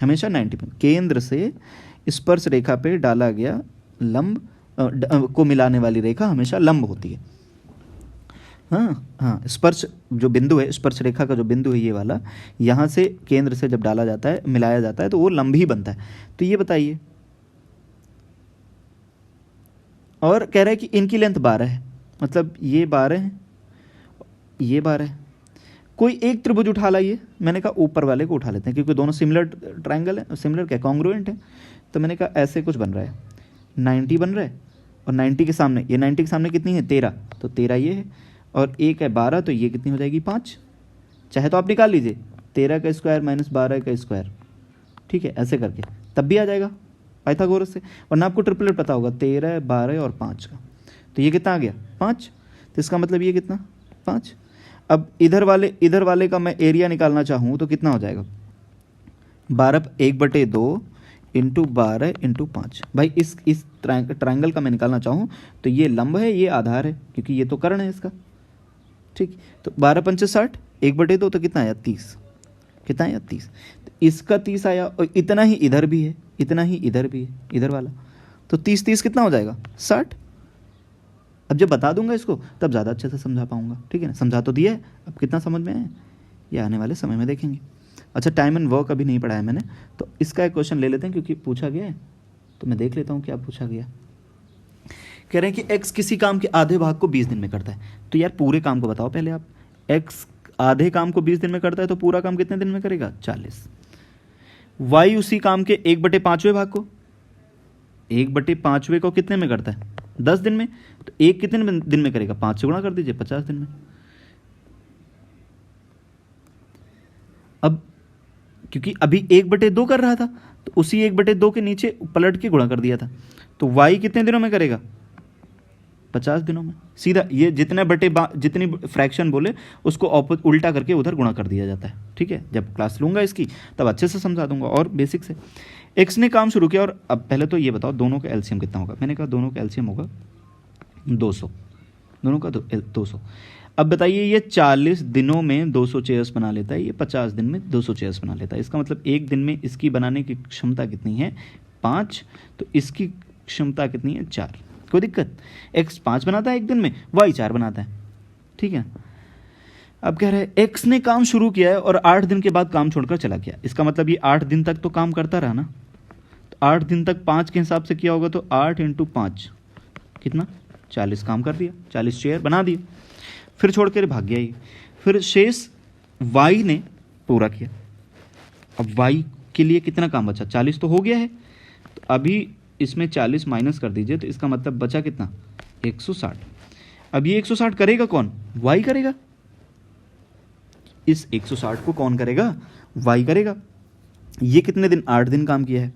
A: हमेशा 90 पे। केंद्र से स्पर्श रेखा पे डाला गया लंब को मिलाने वाली रेखा हमेशा लंब होती है। हाँ, स्पर्श जो बिंदु है, स्पर्श रेखा का जो बिंदु है ये वाला, यहाँ से केंद्र से जब डाला जाता है, मिलाया जाता है तो वो लंब ही बनता है। तो ये बताइए, और कह रहा है कि इनकी लेंथ 12 है, मतलब ये 12 है, ये 12 है। कोई एक त्रिभुज उठा लाइए, मैंने कहा ऊपर वाले को उठा लेते हैं क्योंकि दोनों सिमिलर ट्राइंगल है, सिमिलर क्या, कॉन्ग्रुएंट है। तो मैंने कहा ऐसे कुछ बन रहा है, 90 बन रहा है, और 90 के सामने, ये 90 के सामने कितनी है? 13, तो 13 ये है, और एक है 12, तो ये कितनी हो जाएगी? 5। चाहे तो आप निकाल लीजिए 13 का स्क्वायर माइनस 12 का स्क्वायर। ठीक है, ऐसे करके तब भी आ जाएगा पाइथागोरस से। वरना आपको ट्रिपलेट पता होगा, 13, 12 और 5 का, तो ये कितना आ गया? 5। तो इसका मतलब ये कितना? 5। अब इधर वाले का मैं एरिया निकालना चाहूँ तो कितना हो जाएगा? 12 1/2 इंटू 12 इंटू 5। भाई इस ट्राइंगल का मैं निकालना चाहूँ तो ये लंब है, ये आधार है, क्योंकि ये तो कर्ण है इसका। ठीक, तो 12 पंचे 60, 1/2 तो कितना आया? 30। कितना आया? 30। तो इसका 30 आया, और इतना ही इधर भी है, इतना ही इधर भी है, इधर वाला, तो 30 कितना हो जाएगा? 60। अब जब बता दूंगा इसको तब ज़्यादा अच्छे से समझा पाऊंगा। ठीक है ना, समझा तो दिया है, अब कितना समझ में आया ये आने वाले समय में देखेंगे। अच्छा, टाइम एंड वर्क अभी नहीं पढ़ाया मैंने, तो इसका एक क्वेश्चन ले लेते हैं क्योंकि पूछा गया है, तो मैं देख लेता हूँ क्या पूछा गया। कह रहे हैं कि x किसी काम के आधे भाग को 20 दिन में करता है। तो यार पूरे काम को बताओ पहले आप। x आधे काम को 20 दिन में करता है तो पूरा काम कितने दिन में करेगा? 40। y उसी काम के 1/5वें भाग को, 1/5वें को कितने में करता है? 10 दिन में। तो एक कितने दिन में करेगा? 5 से गुणा कर दीजिए, 50 दिन में। अब क्योंकि अभी 1/2 कर रहा था तो उसी 1/2 के नीचे पलट के गुणा कर दिया था, तो y कितने दिनों में करेगा? 50 दिनों में। सीधा ये जितनी फ्रैक्शन बोले उसको उल्टा करके उधर गुणा कर दिया जाता है। ठीक है, जब क्लास लूंगा इसकी तब अच्छे से समझा दूंगा, और बेसिक से। x ने काम शुरू किया, और अब पहले तो ये बताओ दोनों का एलसीएम कितना होगा। मैंने कहा दोनों का एलसीएम होगा 200, दोनों का 200। अब बताइए ये 40 दिनों में 200 चेयर्स बना लेता है, ये 50 दिन में 200 चेयर्स बना लेता है। इसका मतलब एक दिन में इसकी बनाने की क्षमता कितनी है? 5। तो इसकी क्षमता कितनी है? 4। कोई दिक्कत? x 5 बनाता है एक दिन में, y 4 बनाता है। ठीक है, अब कह रहे हैं x ने काम शुरू किया है और 8 दिन के बाद काम छोड़कर चला गया। इसका मतलब ये 8 दिन तक तो काम करता रहा ना, तो 8 दिन तक 5 के हिसाब से किया होगा तो 8 × 5 कितना 40 काम कर दिया, 40 चेयर बना दिए, फिर छोड़ कर भाग गया ये। फिर शेष y ने पूरा किया। अब y के लिए कितना काम बचा, 40 तो हो गया है, तो अभी इसमें 40 माइनस कर दीजिए, तो इसका मतलब बचा कितना 160। अब ये 160 करेगा कौन, y करेगा। इस 160 को कौन करेगा, y करेगा। ये कितने दिन, 8 दिन काम किया है।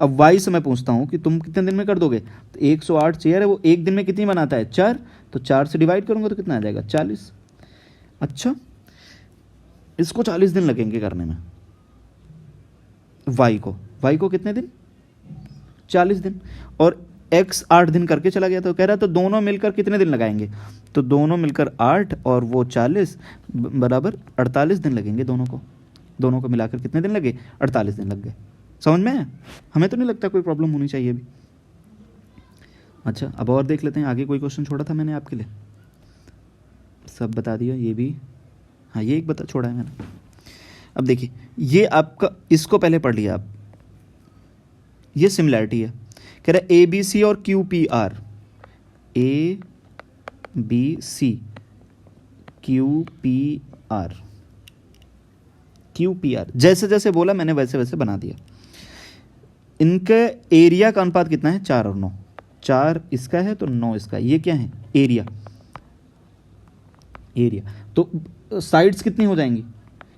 A: अब y से मैं पूछता हूँ कि तुम कितने दिन में कर दोगे, तो 108 चेयर है, वो एक दिन में कितनी बनाता है 4, तो 4 से डिवाइड करूँगा तो कितना आ जाएगा 40। अच्छा, इसको 40 दिन लगेंगे करने में, y को कितने दिन 40 दिन, और x 8 दिन करके चला गया, तो कह रहा तो दोनों मिलकर कितने दिन लगाएंगे, तो दोनों मिलकर 8 और वो 40 बराबर 48 दिन लगेंगे। दोनों को मिलाकर कितने दिन लगे, 48 दिन लग गए। समझ में आया, हमें तो नहीं लगता कोई प्रॉब्लम होनी चाहिए अभी। अच्छा, अब और देख लेते हैं, आगे कोई क्वेश्चन छोड़ा था मैंने आपके लिए, सब बता दिया, ये भी, हाँ ये एक बता छोड़ा है मैंने। अब देखिए, ये आपका, इसको पहले पढ़ लिया आप, ये सिमिलैरिटी है, कह रहा है ABC और QPR, ABC QPR जैसे जैसे बोला मैंने वैसे वैसे बना दिया। इनके एरिया का अनुपात कितना है, 4 और 9, 4 इसका है तो 9 इसका, ये क्या है एरिया। तो साइड्स कितनी हो जाएंगी,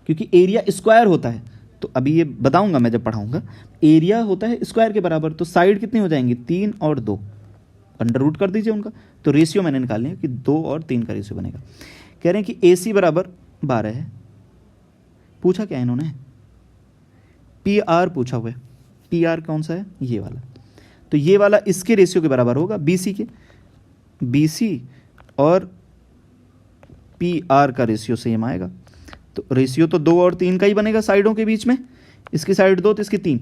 A: क्योंकि एरिया स्क्वायर होता है, तो अभी ये बताऊंगा मैं जब पढ़ाऊंगा, एरिया होता है स्क्वायर के बराबर, तो साइड कितनी हो जाएंगी 3 और 2, अंडर रूट कर दीजिए उनका, तो रेशियो मैंने निकालनी है कि 2 और 3 का रेशियो बनेगा। कह रहे हैं कि AC बराबर 12 है, पूछा क्या इन्होंने, PR पूछा हुआ है, PR कौन सा है, ये वाला, तो ये वाला इसके रेशियो के बराबर होगा BC के, BC और PR का रेशियो सेम आएगा, तो रेशियो तो 2 और 3 का ही बनेगा साइडों के बीच में, इसकी साइड 2 तो इसकी 3।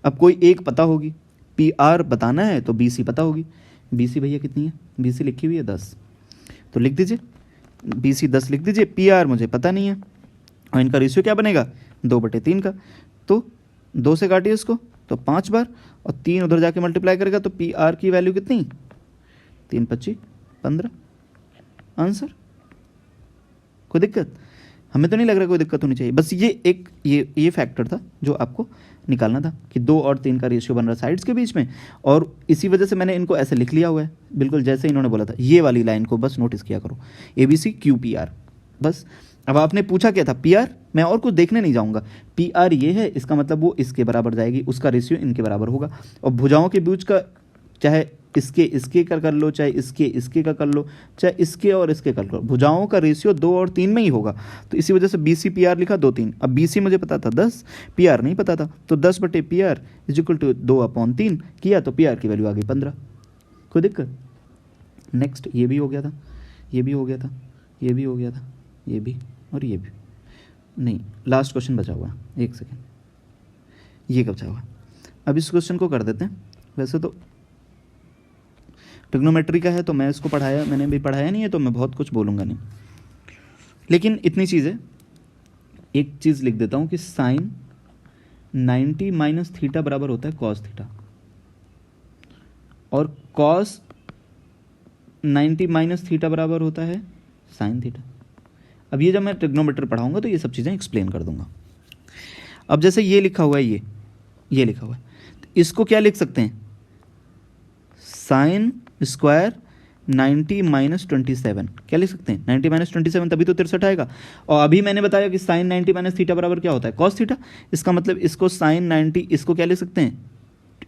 A: अब कोई एक पता होगी, PR बताना है तो BC पता होगी। BC भैया कितनी है, BC लिखी हुई है 10, तो लिख दीजिए BC 10 लिख दीजिए, PR मुझे पता नहीं है, और इनका रेशियो क्या बनेगा 2/3 का, तो 2 से काटिए इसको तो 5 बार, और 3 उधर जाके मल्टीप्लाई करेगा तो PR की वैल्यू कितनी 3 25 15, आंसर। कोई दिक्कत, हमें तो नहीं लग रहा कोई दिक्कत होनी चाहिए, बस ये एक ये फैक्टर था जो आपको निकालना था कि 2 और 3 का रेशियो बन रहा है साइड्स के बीच में, और इसी वजह से मैंने इनको ऐसे लिख लिया हुआ है, बिल्कुल जैसे इन्होंने बोला था। ये वाली लाइन को बस नोटिस किया करो, ABC QPR बस। अब आपने पूछा क्या था PR, मैं और कुछ देखने नहीं जाऊंगा, PR ये है, इसका मतलब वो इसके बराबर जाएगी, उसका रेशियो इनके बराबर होगा, और भुजाओं के बीच का चाहे इसके का कर लो, चाहे इसके का कर लो, चाहे इसके और इसके कर लो, भुजाओं का रेशियो 2 और 3 में ही होगा, तो इसी वजह से BC PR लिखा 2 3। अब BC मुझे पता था 10, PR नहीं पता था, तो 10/PR = 2/3 किया, तो PR की वैल्यू आ गई 15। कोई दिक्कत, नेक्स्ट ये भी हो गया था, ये भी हो गया था, ये भी हो गया था, ये भी और ये भी नहीं, लास्ट क्वेश्चन बचा हुआ है, एक सेकेंड, ये कब बचा हुआ है। अब इस क्वेश्चन को कर देते हैं, वैसे तो ट्रिग्नोमेट्री का है तो मैं इसको मैंने भी पढ़ाया नहीं है, तो मैं बहुत कुछ बोलूँगा नहीं, लेकिन इतनी चीज़ें, एक चीज़ लिख देता हूँ कि साइन 90 - थीटा बराबर होता है कॉस थीटा, और कॉस 90 - थीटा बराबर होता है साइन थीटा। अब ये जब मैं ट्रिग्नोमेट्री पढ़ाऊँगा तो ये सब चीज़ें एक्सप्लेन कर दूंगा। अब जैसे ये लिखा हुआ है, ये लिखा हुआ है, तो इसको क्या लिख सकते हैं, साइन स्क्वायर 90 - 27, क्या लिख सकते हैं 90 - 27, तभी तो 63 आएगा। और अभी मैंने बताया कि साइन 90 - थीटा बराबर क्या होता है कॉस थीटा, इसका मतलब इसको साइन 90, इसको क्या लिख सकते हैं,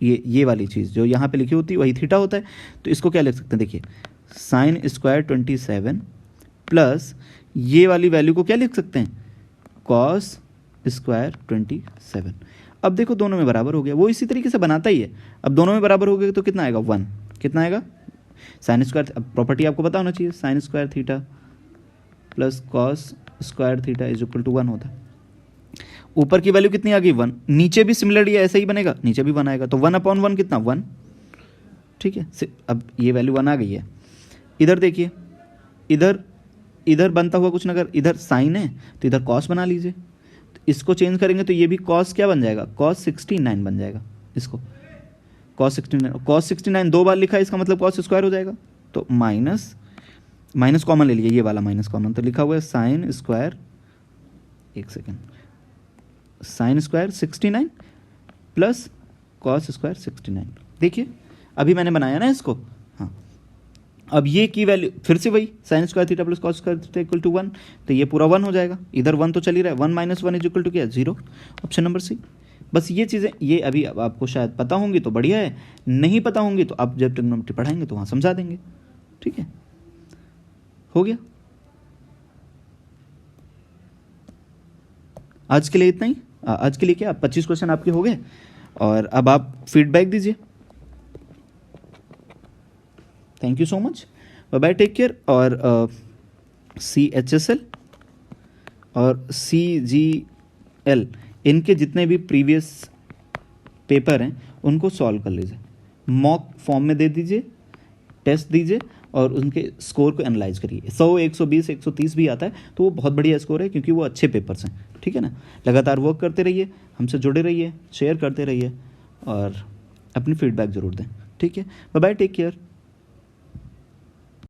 A: ये वाली चीज़ जो यहाँ पे लिखी होती है वही थीटा होता है, तो इसको क्या लिख सकते हैं, देखिए साइन स्क्वायर 27 प्लस ये वाली वैल्यू को क्या लिख सकते हैं कॉस स्क्वायर 27। अब देखो दोनों में बराबर हो गया, वो इसी तरीके से बनाता ही है। अब दोनों में बराबर हो गया तो कितना आएगा 1, कितना आएगा साइन स्क्वायर, अब प्रॉपर्टी आपको पता होना चाहिए, sign square theta plus cos square theta = 1 होता है। ऊपर की वैल्यू कितनी आ गई 1, नीचे भी सिमिलरली ऐसे ही बनेगा, नीचे भी 1 आएगा, तो 1/1 कितना 1, ठीक है। अब ये वैल्यू 1 आ गई है। इधर देखिए, इधर बनता हुआ कुछ ना, अगर इधर साइन है तो इधर कॉस बना लीजिए, तो इसको चेंज करेंगे तो ये भी कॉस क्या बन जाएगा, कॉस 69 बन जाएगा। इसको cos 69 दो बार लिखा है, इसका मतलब cos स्क्वायर हो जाएगा, तो माइनस कॉमन ले लिया, ये वाला माइनस कॉमन, तो लिखा हुआ है साइन स्क्वायर, एक second, sine square 69 plus cos square 69। देखिए अभी मैंने बनाया ना इसको, हाँ, अब ये की वैल्यू फिर से वही sine square theta plus cos square theta equal to 1, तो ये पूरा 1 हो जाएगा, इधर 1 तो चल ही रहा है, 1 माइनस 1 इज इक्वल टू क्या, 0, ऑप्शन नंबर सी। बस ये चीज़ें, ये अभी अब आपको शायद पता होंगी तो बढ़िया है, नहीं पता होंगी तो आप जब ट्रिग्नोमेट्री पढ़ाएंगे तो वहाँ समझा देंगे, ठीक है, हो गया। आज के लिए इतना ही, आज के लिए क्या 25 क्वेश्चन आपके हो गए, और अब आप फीडबैक दीजिए। Thank you so much, bye bye, take care. और CHSL और CGL इनके जितने भी प्रीवियस पेपर हैं उनको सॉल्व कर लीजिए, मॉक फॉर्म में दे दीजिए, टेस्ट दीजिए और उनके स्कोर को एनालाइज करिए। 100, 120, 130 भी आता है तो वो बहुत बढ़िया स्कोर है, क्योंकि वो अच्छे पेपर्स हैं, ठीक है ना। लगातार वर्क करते रहिए, हमसे जुड़े रहिए, शेयर करते रहिए और अपनी फीडबैक ज़रूर दें, ठीक है। Bye bye, take care.